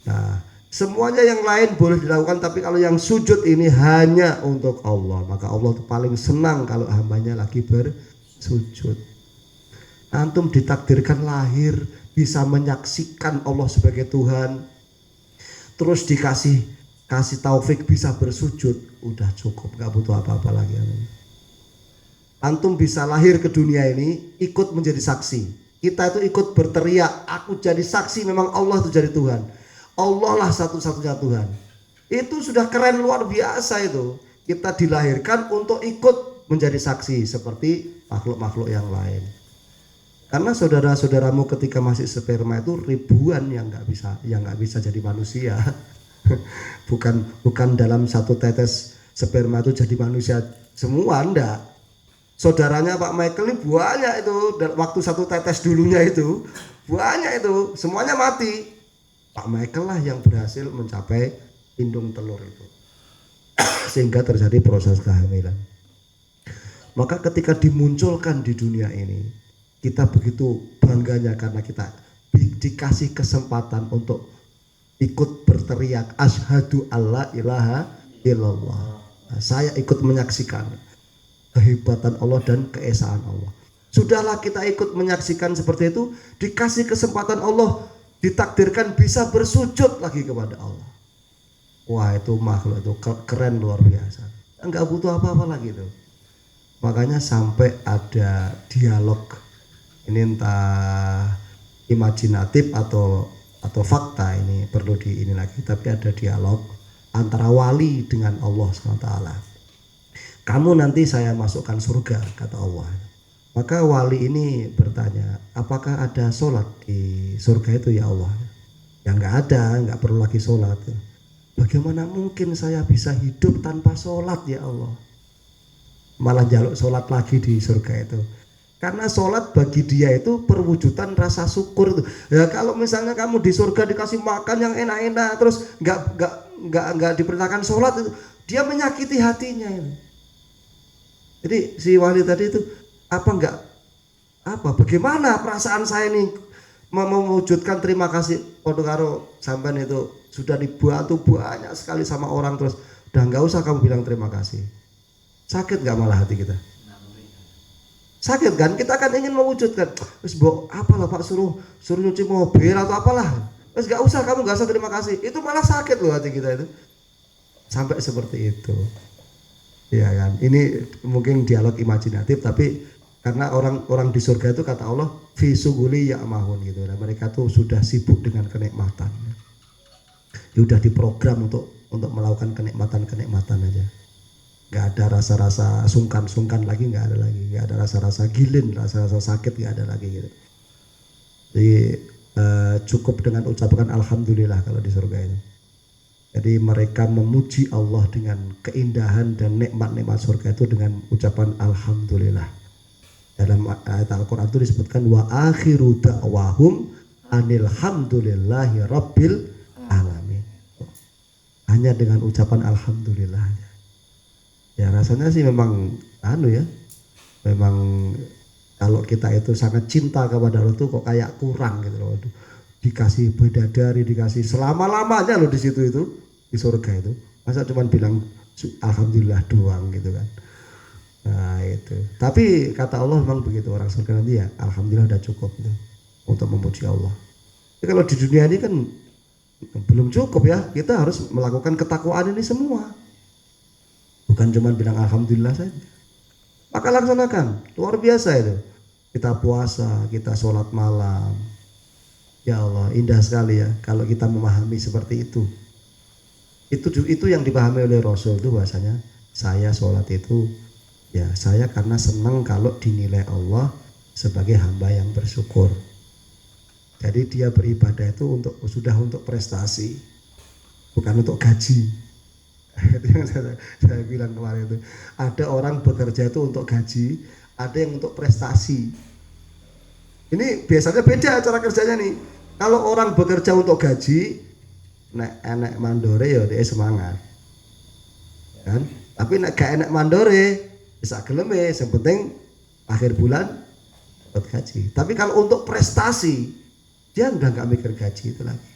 Nah, semuanya yang lain boleh dilakukan, tapi kalau yang sujud ini hanya untuk Allah, maka Allah itu paling senang kalau hambanya lagi bersujud. Antum ditakdirkan lahir bisa menyaksikan Allah sebagai Tuhan, terus dikasih taufik bisa bersujud, udah cukup, nggak butuh apa-apa lagi. Antum bisa lahir ke dunia ini ikut menjadi saksi. Kita itu ikut berteriak, aku jadi saksi memang Allah itu jadi Tuhan. Allah lah satu-satunya Tuhan. Itu sudah keren luar biasa itu. Kita dilahirkan untuk ikut menjadi saksi seperti makhluk-makhluk yang lain. Karena saudara-saudaramu ketika masih sperma itu ribuan yang nggak bisa jadi manusia. bukan dalam satu tetes sperma itu jadi manusia semua, enggak. Saudaranya Pak Michael ini banyak itu, waktu satu tetes dulunya itu banyak itu, semuanya mati. Pak Michael lah yang berhasil mencapai indung telur itu sehingga terjadi proses kehamilan. Maka ketika dimunculkan di dunia ini, kita begitu bangganya karena kita dikasih kesempatan untuk ikut berteriak asyhadu alla ilaha illallah. Nah, saya ikut menyaksikan kehebatan Allah dan keesaan Allah. Sudahlah kita ikut menyaksikan seperti itu, dikasih kesempatan Allah, ditakdirkan bisa bersujud lagi kepada Allah. Wah, itu makhluk itu keren luar biasa. Enggak butuh apa-apa lagi tuh. Makanya sampai ada dialog, ini entah imajinatif atau fakta, ini perlu ini lagi, tapi ada dialog antara wali dengan Allah SWT. Kamu nanti saya masukkan surga, kata Allah. Maka wali ini bertanya, apakah ada sholat di surga itu ya Allah? Ya enggak ada, enggak perlu lagi sholat. Bagaimana mungkin saya bisa hidup tanpa sholat ya Allah? Malah jaluk sholat lagi di surga itu, karena sholat bagi dia itu perwujudan rasa syukur itu. Ya kalau misalnya kamu di surga dikasih makan yang enak-enak terus nggak diperintahkan sholat itu, dia menyakiti hatinya itu. Jadi si wali tadi itu bagaimana perasaan saya ini mewujudkan terima kasih podo karo sampean itu sudah dibantu banyak sekali sama orang, terus udah nggak usah kamu bilang terima kasih. Sakit gak malah hati kita? Sakit kan? Kita kan ingin mewujudkan. Terus apalah Pak, suruh nyuci mobil atau apalah. Terus gak usah, kamu gak usah terima kasih. Itu malah sakit loh hati kita itu. Sampai seperti itu. Ya kan? Ini mungkin dialog imajinatif, tapi karena orang di surga itu kata Allah fi suguli ya'mahun gitu. Nah, mereka tuh sudah sibuk dengan kenikmatan. Ya udah diprogram untuk melakukan kenikmatan aja. Gak ada rasa-rasa sungkan lagi, gak ada rasa-rasa gilin, rasa-rasa sakit gak ada lagi gitu. Jadi cukup dengan ucapan alhamdulillah kalau di surga itu. Jadi mereka memuji Allah dengan keindahan dan nikmat-nikmat surga itu dengan ucapan alhamdulillah. Dalam ayat Al-Quran itu disebutkan wa akhiru da'wahum anilhamdulillahi rabbil alamin. Hanya dengan ucapan alhamdulillah. Ya rasanya sih memang memang kalau kita itu sangat cinta kepada Allah tuh kok kayak kurang gitu loh. Dikasih bidadari, dikasih selama-lamanya loh di situ itu, di surga itu. Masa cuma bilang alhamdulillah doang gitu kan. Nah itu. Tapi kata Allah memang begitu, orang surga nanti ya alhamdulillah udah cukup gitu, untuk memuji Allah. Jadi kalau di dunia ini kan belum cukup ya, kita harus melakukan ketakwaan ini semua. Bukan cuma bilang alhamdulillah saja. Maka laksanakan, luar biasa itu. Kita puasa, kita sholat malam. Ya Allah, indah sekali ya kalau kita memahami seperti itu. Itu yang dipahami oleh Rasul itu bahasanya, saya sholat itu ya saya karena senang kalau dinilai Allah sebagai hamba yang bersyukur. Jadi dia beribadah itu sudah untuk prestasi, bukan untuk gaji. Itu yang saya bilang kemarin itu, ada orang bekerja itu untuk gaji, ada yang untuk prestasi. Ini biasanya beda cara kerjanya nih. Kalau orang bekerja untuk gaji, enek mandore ya dia semangat kan. Tapi nek gak enek mandore bisa geleme, yang penting akhir bulan dapat gaji. Tapi kalau untuk prestasi, dia udah gak mikir gaji itu lagi.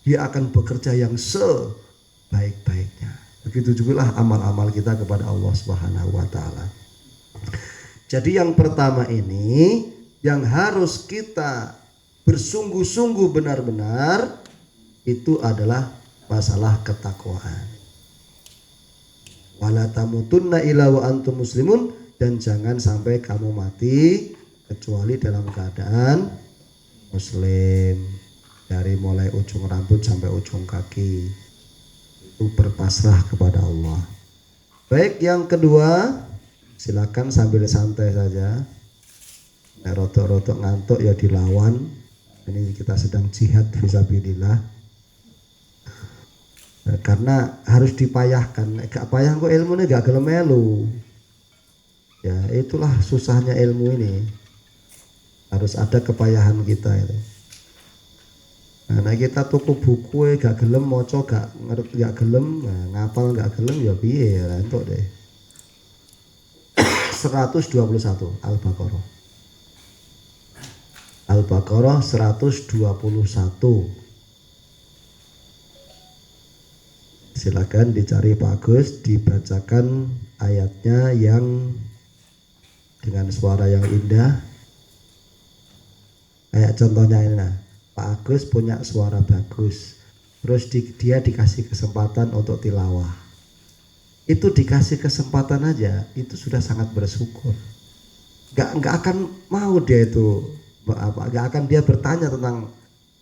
Dia akan bekerja yang sebaik-baiknya. Begitu juga lah amal-amal kita kepada Allah Subhanahu wa taala. Jadi yang pertama ini yang harus kita bersungguh-sungguh benar-benar itu adalah masalah ketakwaan. Wala tamutunna illa wa antum muslimun, dan jangan sampai kamu mati kecuali dalam keadaan muslim. Dari mulai ujung rambut sampai ujung kaki berpasrah kepada Allah. Baik, yang kedua, silakan sambil santai saja. Rotok-rotok ngantuk ya dilawan. Ini kita sedang jihad fisabilillah. Karena harus dipayahkan. Gak payah kok ilmunya gak gelem melu. Ya itulah susahnya ilmu ini. Harus ada kepayahan kita itu. Nah kita tuku buku gak gelem maca, gak gelem, ngapal gak gelem ya piye ya entuk deh. 121 Al-Baqarah. Al-Baqarah 121. Silakan dicari Pak Agus, dibacakan ayatnya yang dengan suara yang indah. Kayak contohnya ini, nah, Pak Agus punya suara bagus, terus dia dikasih kesempatan untuk tilawah. Itu dikasih kesempatan aja, itu sudah sangat bersyukur. Nggak akan mau dia itu nggak akan dia bertanya tentang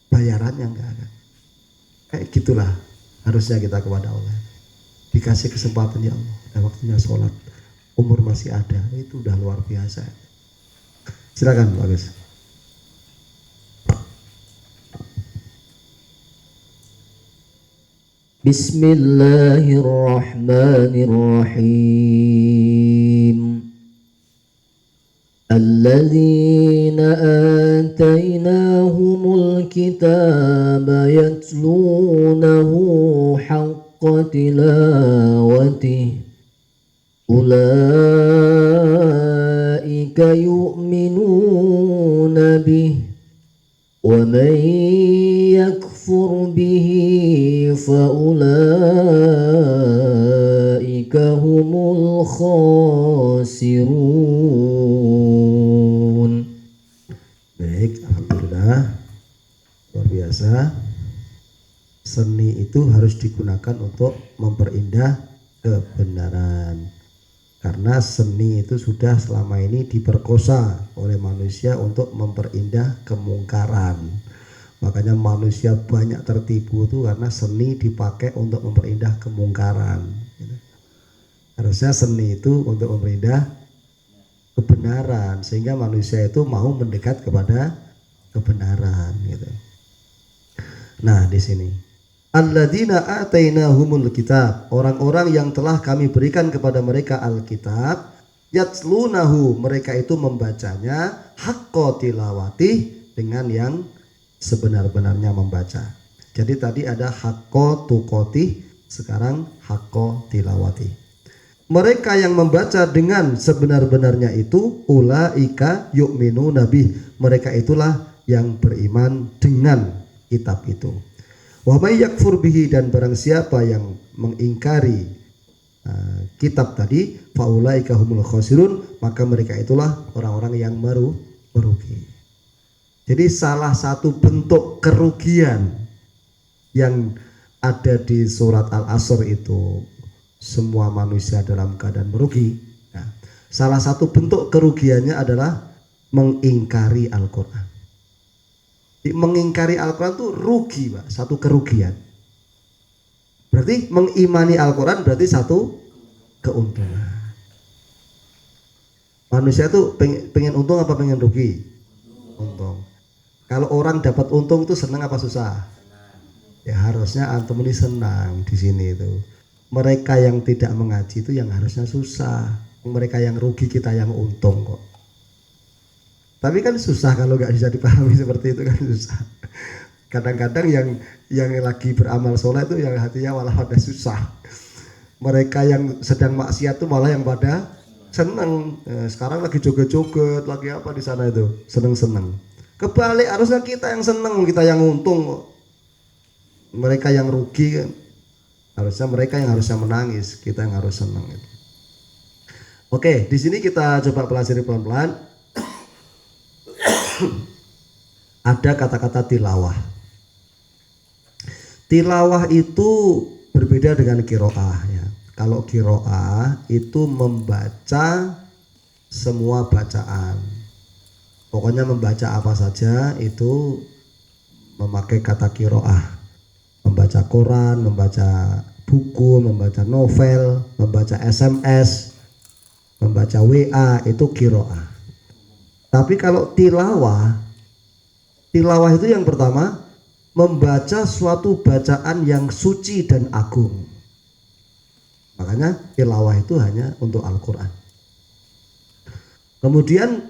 bayarannya, nggak akan. Kayak gitulah harusnya kita kepada Allah. Dikasih kesempatan, ya Allah, udah waktunya sholat, umur masih ada, itu udah luar biasa. Silakan Pak Agus. Bismillahirrahmanirrahim. الذين آتيناهم الكتاب يتلونه حق تلاوته أولئك يؤمنون به ومن يكفر به فأولئك هم الخاسرون. Baik, alhamdulillah, luar biasa. Seni itu harus digunakan untuk memperindah kebenaran, karena seni itu sudah selama ini diperkosa oleh manusia untuk memperindah kemungkaran. Makanya manusia banyak tertipu itu karena seni dipakai untuk memperindah kemungkaran. Harusnya seni itu untuk memperindah kebenaran, sehingga manusia itu mau mendekat kepada kebenaran gitu. Nah, di sini alladzina atainahumul kitab, orang-orang yang telah kami berikan kepada mereka alkitab, yatlunahu, mereka itu membacanya, haqqa tilawati, dengan yang sebenar-benarnya membaca. Jadi tadi ada haqqa tuqati, sekarang haqqa tilawati. Mereka yang membaca dengan sebenar-benarnya itu ulaika yu'minu nabi, mereka itulah yang beriman dengan kitab itu. Wa may yakfur bihi, dan barang siapa yang mengingkari kitab tadi, faulaika humul khasirun, maka mereka itulah orang-orang yang merugi. Jadi salah satu bentuk kerugian yang ada di surat Al-Asr itu, semua manusia dalam keadaan merugi. Nah, salah satu bentuk kerugiannya adalah mengingkari Al-Quran. Mengingkari Al-Quran itu rugi, Pak, satu kerugian. Berarti mengimani Al-Quran berarti satu keuntungan. Manusia itu pengen untung apa pengen rugi? Untung. Kalau orang dapat untung itu senang apa susah? Ya harusnya antum ini senang di sini itu. Mereka yang tidak mengaji itu yang harusnya susah. Mereka yang rugi, kita yang untung kok. Tapi kan susah kalau nggak bisa dipahami seperti itu, kan susah. Kadang-kadang yang lagi beramal soleh itu yang hatinya malah pada susah. Mereka yang sedang maksiat itu malah yang pada seneng. Sekarang lagi joget-joget, lagi apa di sana itu, seneng-seneng. Kebalik, harusnya kita yang seneng, kita yang untung kok. Mereka yang rugi kan. Harusnya mereka yang harusnya menangis, kita yang harus senang. Oke, di sini kita coba pelajari pelan-pelan. Ada kata-kata tilawah. Tilawah itu berbeda dengan qiraah ya. Kalau qiraah itu membaca semua bacaan. Pokoknya membaca apa saja itu memakai kata qiraah. Membaca Quran, membaca buku, membaca novel, membaca SMS, membaca WA, itu qiraah. Tapi kalau tilawah itu yang pertama membaca suatu bacaan yang suci dan agung. Makanya tilawah itu hanya untuk Al-Quran. Kemudian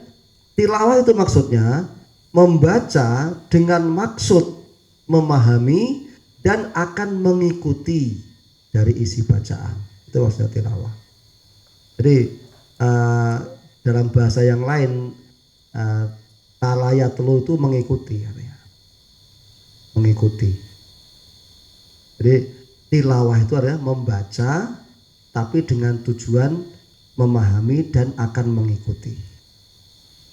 tilawah itu maksudnya membaca dengan maksud memahami dan akan mengikuti dari isi bacaan. Itu maksudnya tilawah. Jadi dalam bahasa yang lain, Talayatlu itu mengikuti artinya. Mengikuti. Jadi tilawah itu adalah membaca tapi dengan tujuan memahami dan akan mengikuti.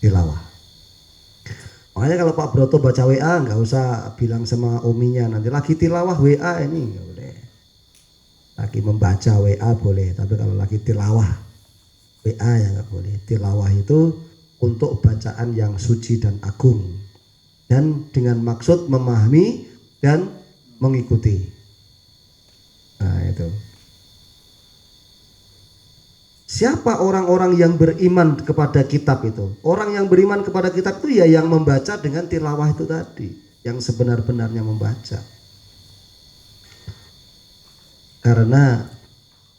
Tilawah. Makanya kalau Pak Broto baca WA nggak usah bilang sama ominya nanti lagi tilawah WA ini nggak boleh. Lagi membaca WA boleh, tapi kalau lagi tilawah WA ya nggak boleh. Tilawah itu untuk bacaan yang suci dan agung dan dengan maksud memahami dan mengikuti. Nah itu. Siapa orang-orang yang beriman kepada kitab itu? Orang yang beriman kepada kitab itu ya yang membaca dengan tilawah itu tadi, yang sebenar-benarnya membaca. Karena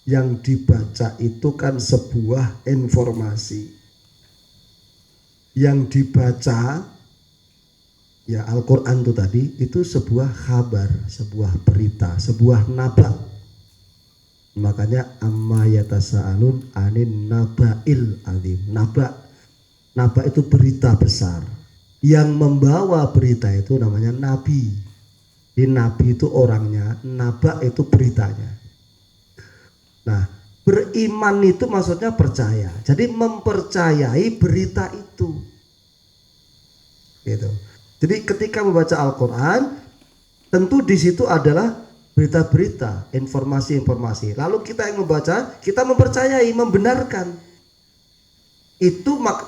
yang dibaca itu kan sebuah informasi. Yang dibaca ya Al-Quran itu tadi itu sebuah kabar, sebuah berita, sebuah naba. Makanya amma yatasaalun anin naba'il azim. Naba itu berita besar. Yang membawa berita itu namanya nabi. Di nabi itu orangnya, naba itu beritanya. Nah, beriman itu maksudnya percaya. Jadi mempercayai berita itu. Gitu. Jadi ketika membaca Al-Qur'an, tentu di situ adalah berita-berita, informasi-informasi. Lalu kita yang membaca, kita mempercayai, membenarkan.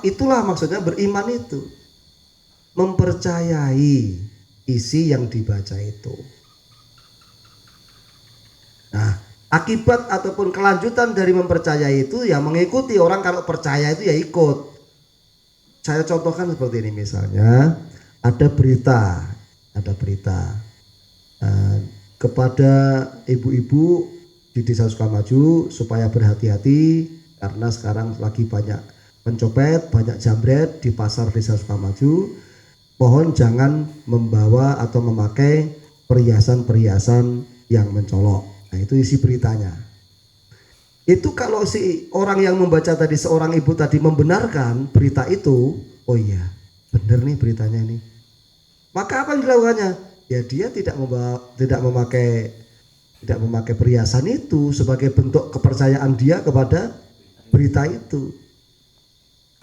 Itulah maksudnya beriman itu. Mempercayai isi yang dibaca itu. Nah, akibat ataupun kelanjutan dari mempercayai itu ya mengikuti. Orang kalau percaya itu ya ikut. Saya contohkan seperti ini misalnya, ada berita kepada ibu-ibu di Desa Sukamaju supaya berhati-hati karena sekarang lagi banyak pencopet, banyak jambret di pasar Desa Sukamaju. Mohon jangan membawa atau memakai perhiasan-perhiasan yang mencolok. Nah, itu isi beritanya. Itu kalau si orang yang membaca tadi, seorang ibu tadi membenarkan berita itu, oh iya, benar nih beritanya ini. Maka apa yang dilakukannya? Ya dia tidak memakai perhiasan itu sebagai bentuk kepercayaan dia kepada berita itu.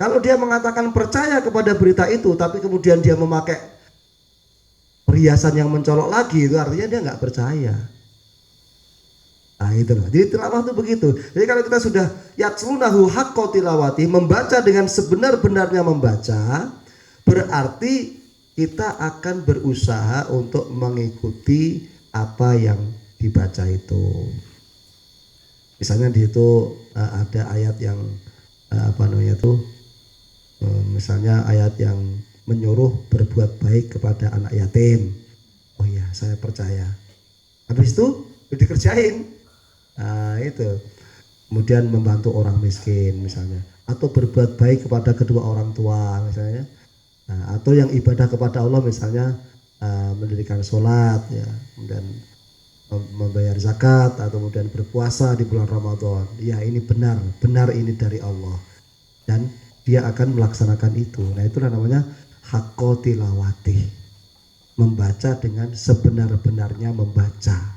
Kalau dia mengatakan percaya kepada berita itu tapi kemudian dia memakai perhiasan yang mencolok lagi, itu artinya dia nggak percaya. Nah itu loh. Jadi tilawah itu begitu. Jadi kalau kita sudah yatslunahu haqqa tilawati, membaca dengan sebenar-benarnya membaca, berarti kita akan berusaha untuk mengikuti apa yang dibaca itu. Misalnya di itu ada ayat yang misalnya ayat yang menyuruh berbuat baik kepada anak yatim. Oh iya, saya percaya. Habis itu dikerjain. Nah, itu. Kemudian membantu orang miskin misalnya, atau berbuat baik kepada kedua orang tua misalnya. Nah, atau yang ibadah kepada Allah misalnya mendirikan sholat ya, kemudian membayar zakat atau kemudian berpuasa di bulan Ramadan. Ya ini benar ini dari Allah dan dia akan melaksanakan itu. Nah itulah namanya haqqo tilawati, membaca dengan sebenar-benarnya membaca.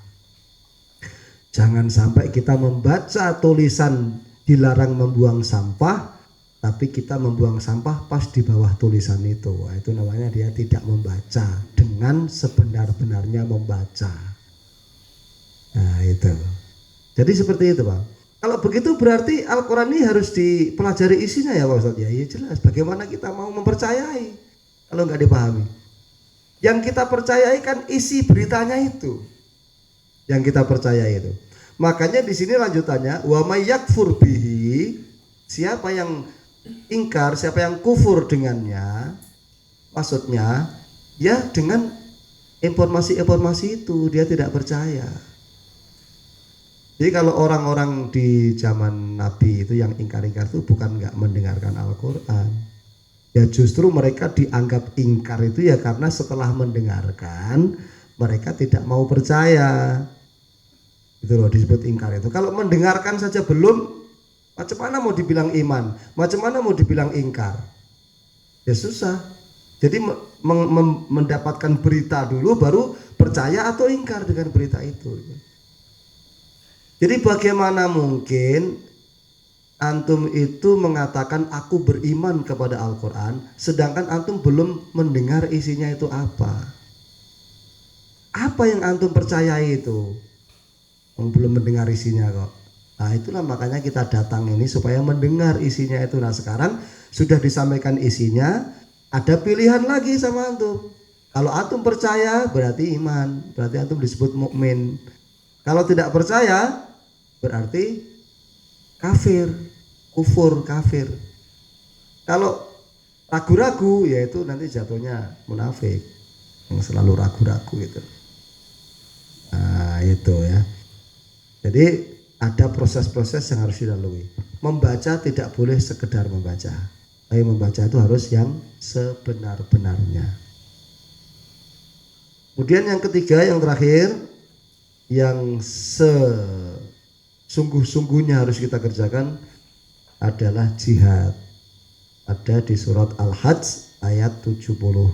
Jangan sampai kita membaca tulisan dilarang membuang sampah tapi kita membuang sampah pas di bawah tulisan itu. Nah, itu namanya dia tidak membaca dengan sebenar-benarnya membaca. Nah itu. Jadi seperti itu Pak. Kalau begitu berarti Al-Quran ini harus dipelajari isinya ya Pak Ustadz. Ya jelas. Bagaimana kita mau mempercayai kalau nggak dipahami. Yang kita percayai kan isi beritanya itu. Yang kita percayai itu. Makanya di sini lanjutannya wa may yakfur bihi, siapa yang ingkar, siapa yang kufur dengannya, maksudnya ya dengan informasi-informasi itu dia tidak percaya. Jadi kalau orang-orang di zaman Nabi itu yang ingkar-ingkar itu bukan nggak mendengarkan Al-Quran, ya justru mereka dianggap ingkar itu ya karena setelah mendengarkan mereka tidak mau percaya. Itu loh disebut ingkar itu. Kalau mendengarkan saja belum, macam mana mau dibilang iman? Macam mana mau dibilang ingkar? Ya susah. Jadi mendapatkan berita dulu baru percaya atau ingkar dengan berita itu. Jadi bagaimana mungkin antum itu mengatakan aku beriman kepada Al-Quran, sedangkan antum belum mendengar isinya itu apa? Apa yang antum percayai itu? Belum mendengar isinya kok. Nah itulah makanya kita datang ini supaya mendengar isinya itu. Nah sekarang sudah disampaikan isinya, ada pilihan lagi sama antum. Kalau antum percaya berarti iman, berarti antum disebut mukmin. Kalau tidak percaya berarti kafir, kufur, kafir. Kalau ragu-ragu yaitu nanti jatuhnya munafik yang selalu ragu-ragu itu. Nah itu ya. Jadi ada proses-proses yang harus dilalui. Membaca tidak boleh sekedar membaca, tapi membaca itu harus yang sebenar-benarnya. Kemudian yang ketiga, yang terakhir, yang sungguh-sungguhnya harus kita kerjakan adalah jihad. Ada di surat Al-Hajj ayat 78.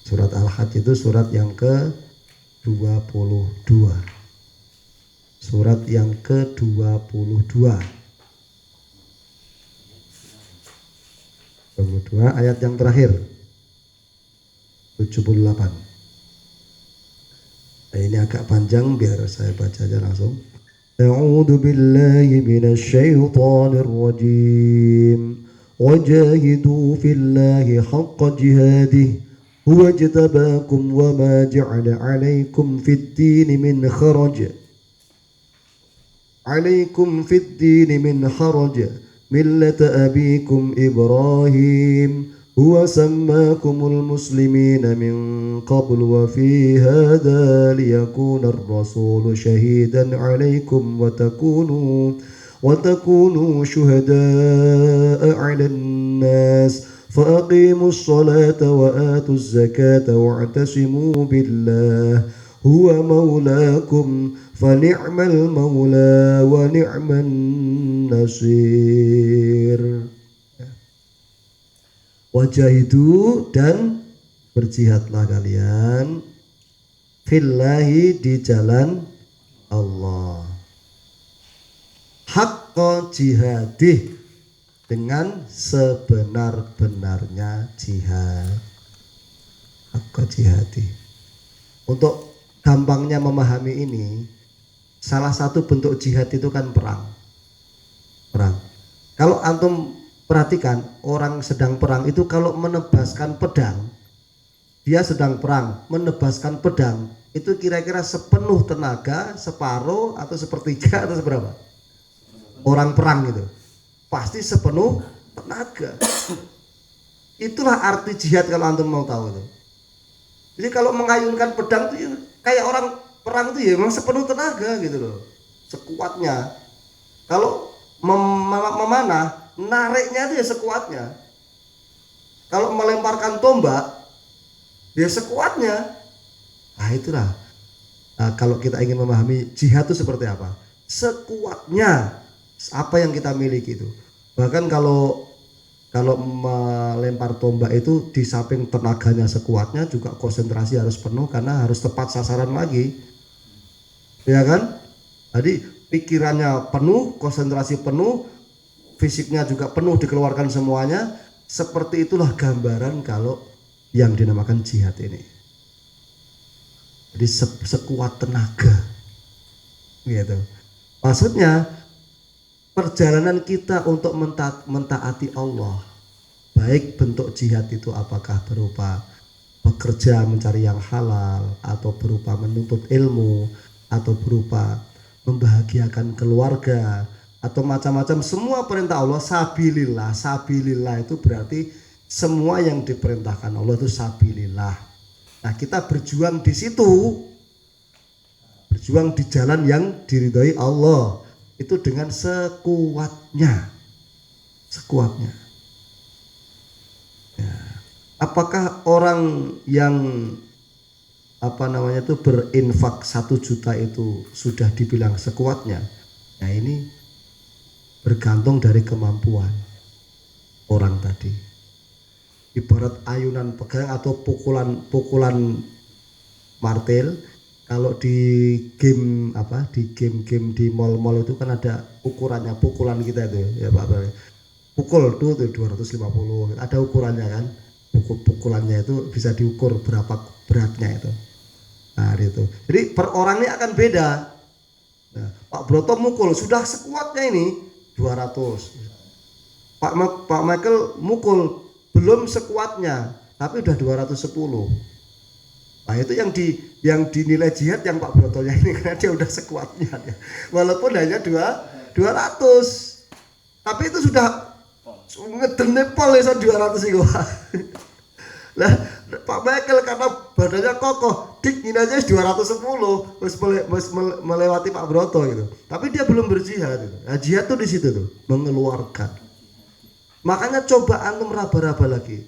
Surat Al-Hajj itu surat yang ke-22. Surat yang ke-22. 22 ayat yang terakhir. 78. Nah, ini agak panjang biar saya baca aja langsung. A'udzu billahi minasyaitonir rajim. Wajahidu fillahi haqqa jihadih. Huwa jtabakum wa ma ja'ala 'alaikum fid-din min kharaj. 'Alaikum fid-din min kharaj. Millata abikum Ibrahim. Huwa sammakumul muslimina min qabl wa fi hadha liyakuna ar-rasulu shahidan 'alaikum wa takunu shuhada'a 'alan nas faqimus salata wa atuz zakata wa'tasimu billah huwa maulakum fa ni'mal maula wa ni'man nasir. Wajahidu, dan berjihadlah kalian fillahi, di jalan Allah, haqqa jihadih, dengan sebenar-benarnya jihad. Haqqa jihadih. Untuk gampangnya memahami ini, salah satu bentuk jihad itu kan perang. Kalau antum perhatikan, orang sedang perang itu kalau menebaskan pedang, dia sedang perang, menebaskan pedang itu kira-kira sepenuh tenaga, separuh atau sepertiga atau seberapa? Orang perang itu pasti sepenuh tenaga. Itulah arti jihad kalau antum mau tahu itu. Jadi kalau mengayunkan pedang itu kayak orang perang itu ya memang sepenuh tenaga gitu loh, sekuatnya. Kalau memanah, nariknya itu ya sekuatnya. Kalau melemparkan tombak, ya sekuatnya. Nah itulah. Nah, kalau kita ingin memahami jihad itu seperti apa, sekuatnya apa yang kita miliki itu. Bahkan kalau melempar tombak itu di samping tenaganya sekuatnya juga konsentrasi harus penuh karena harus tepat sasaran lagi, ya kan? Jadi pikirannya penuh, konsentrasi penuh, fisiknya juga penuh dikeluarkan semuanya. Seperti itulah gambaran kalau yang dinamakan jihad ini. Jadi sekuat tenaga gitu. Maksudnya perjalanan kita untuk mentaati Allah, baik bentuk jihad itu apakah berupa bekerja mencari yang halal, atau berupa menuntut ilmu, atau berupa membahagiakan keluarga, atau macam-macam, semua perintah Allah sabilillah. Sabilillah itu berarti semua yang diperintahkan Allah itu sabilillah. Nah kita berjuang di situ, berjuang di jalan yang diridhoi Allah itu dengan sekuatnya. Ya. Apakah orang yang berinfak 1 juta itu sudah dibilang sekuatnya? Nah ini bergantung dari kemampuan orang tadi. ibarat ayunan pegang atau pukulan martil. Kalau di game di game-game di mall-mall itu kan ada ukurannya, pukulan kita itu ya Pak. Pukul tuh 250, ada ukurannya kan. Pukulannya itu bisa diukur berapa beratnya itu. Nah itu. Jadi per orangnya akan beda. Nah, Pak Broto mukul sudah sekuatnya ini 200. Pak Michael mukul belum sekuatnya tapi udah 210. Nah itu yang dinilai jihad yang Pak Brotonya ini karena dia udah sekuatnya ya. Walaupun hanya 200. Tapi itu sudah ngedene pol iso 200 iku. Lah Pak Michael karena badannya kokoh, dik ini aja 210 wis melewati Pak Broto gitu. Tapi dia belum berjihad gitu. Nah, jihad tuh di situ tuh, mengeluarkan. Makanya coba antum raba-raba lagi.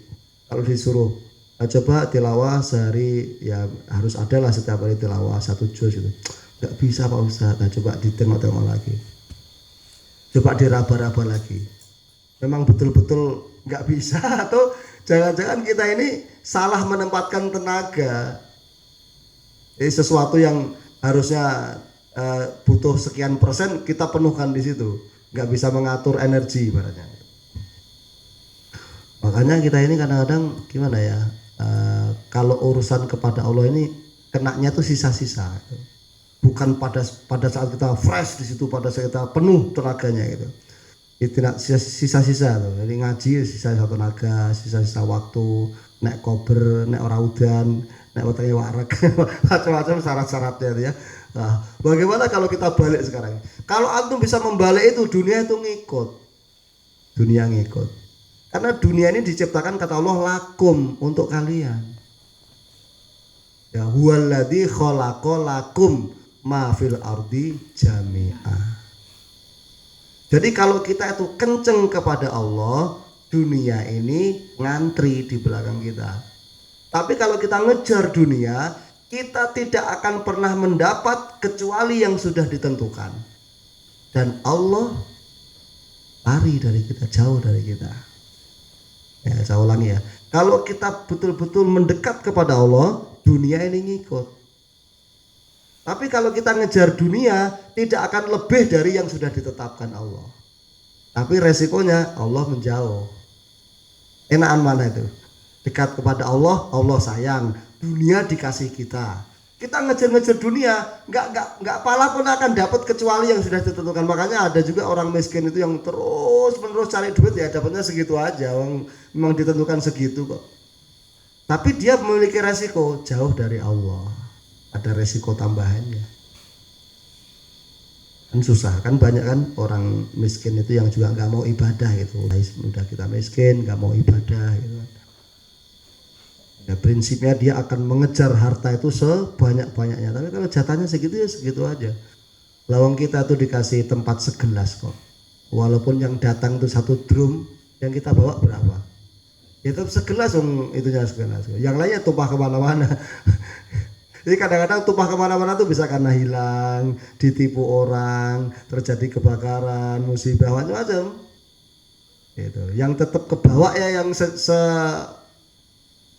Kalau disuruh coba tilawah sehari ya harus ada lah setiap hari tilawah 1 juz gitu. Nggak bisa Pak Ustaz. Nah coba ditengok-tengok lagi. Coba diraba-raba lagi. Memang betul-betul nggak bisa atau jangan-jangan kita ini salah menempatkan tenaga. Jadi sesuatu yang harusnya butuh sekian persen kita penuhkan di situ. Nggak bisa mengatur energi ibaratnya. Makanya kita ini kadang-kadang gimana ya? Kalau urusan kepada Allah ini kenanya tuh sisa-sisa, bukan pada saat kita fresh di situ, pada saat kita penuh tenaganya gitu. Itu sisa-sisa tuh. Jadi ngaji sisa-sisa tenaga, sisa-sisa waktu, nek kober, nek ora udan, nek wetenge warak, macam-macam syarat-syaratnya itu ya. Nah, bagaimana kalau kita balik sekarang? Kalau antum bisa membalik itu, dunia itu ngikut. Dunia ngikut. Karena dunia ini diciptakan kata Allah lakum untuk kalian. Ya huwallazi khalaqa lakum ma fil ardi jami'ah. Jadi kalau kita itu kenceng kepada Allah, dunia ini ngantri di belakang kita. Tapi kalau kita ngejar dunia, kita tidak akan pernah mendapat kecuali yang sudah ditentukan. Dan Allah lari dari kita, jauh dari kita. Ya, saya ulangi ya. Kalau kita betul-betul mendekat kepada Allah, dunia ini ngikut. Tapi kalau kita ngejar dunia, tidak akan lebih dari yang sudah ditetapkan Allah. Tapi resikonya Allah menjauh. Enakan mana itu? Dekat kepada Allah, Allah sayang. Dunia dikasih kita. Kita ngejar-ngejar dunia, nggak pala pun akan dapat kecuali yang sudah ditentukan. Makanya ada juga orang miskin itu yang terus menerus cari duit ya dapatnya segitu aja. Memang ditentukan segitu kok. Tapi dia memiliki resiko jauh dari Allah. Ada resiko tambahannya. Kan susah kan, banyak kan orang miskin itu yang juga nggak mau ibadah gitu. Udah kita miskin nggak mau ibadah gitu. Ya, prinsipnya dia akan mengejar harta itu sebanyak-banyaknya. Tapi kalau jatahnya segitu ya segitu aja. Lawang kita tuh dikasih tempat segelas kok. Walaupun yang datang itu 1 drum, yang kita bawa berapa? Ya tetap segelas itunya segelas. Yang lainnya tumpah kemana-mana. Jadi kadang-kadang tumpah kemana-mana tuh bisa karena hilang, ditipu orang, terjadi kebakaran, musibah macam-macam. Gitu. Yang tetap kebawa ya yang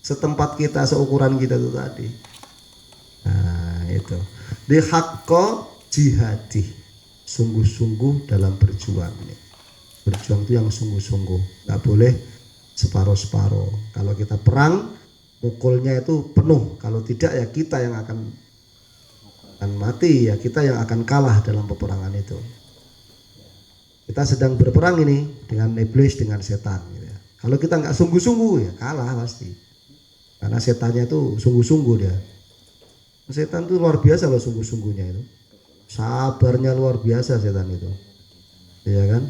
setempat kita, seukuran kita itu tadi. Nah itu di hakko jihadi, sungguh-sungguh dalam berjuang. Berjuang itu yang sungguh-sungguh, nggak boleh separuh-separuh. Kalau kita perang, mukulnya itu penuh. Kalau tidak ya kita yang akan mati, ya kita yang akan kalah dalam peperangan itu. Kita sedang berperang ini dengan iblis, dengan setan. Gitu ya. Kalau kita nggak sungguh-sungguh ya kalah pasti. Karena setannya itu sungguh-sungguh dia. Setan itu luar biasa loh sungguh-sungguhnya itu. Sabarnya luar biasa setan itu. Iya kan?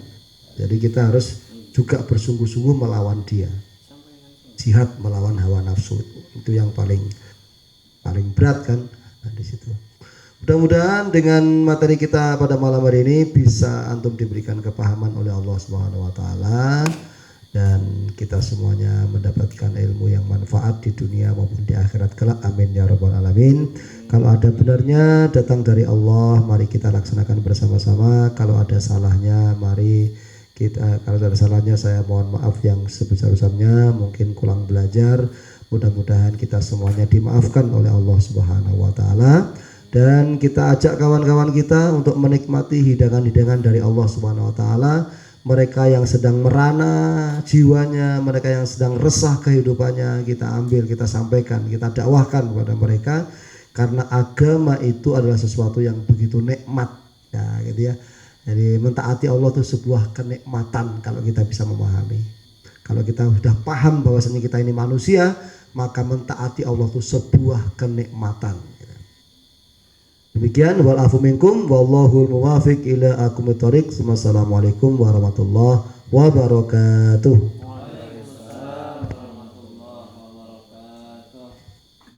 Jadi kita harus juga bersungguh-sungguh melawan dia. Jihad melawan hawa nafsu itu yang paling berat kan. Nah, di situ. Mudah-mudahan dengan materi kita pada malam hari ini bisa antum diberikan kepahaman oleh Allah Subhanahu wa taala. Dan kita semuanya mendapatkan ilmu yang manfaat di dunia maupun di akhirat kelak. Amin ya rabbal alamin. Kalau ada benarnya datang dari Allah, mari kita laksanakan bersama-sama. Kalau ada salahnya, mari Kita kalau ada salahnya saya mohon maaf yang sebesar-besarnya, mungkin kurang belajar. Mudah-mudahan kita semuanya dimaafkan oleh Allah Subhanahu wa taala, dan kita ajak kawan-kawan kita untuk menikmati hidangan-hidangan dari Allah Subhanahu wa taala. Mereka yang sedang merana jiwanya, mereka yang sedang resah kehidupannya, kita ambil, kita sampaikan, kita dakwahkan kepada mereka, karena agama itu adalah sesuatu yang begitu nikmat ya gitu ya. Jadi mentaati Allah itu sebuah kenikmatan kalau kita bisa memahami. Kalau kita sudah paham bahwasanya kita ini manusia, maka mentaati Allah itu sebuah kenikmatan. Demikian, wal afu minkum wallahul muwafiq ila aqwamit thoriq. Wassalamualaikum warahmatullahi wabarakatuh.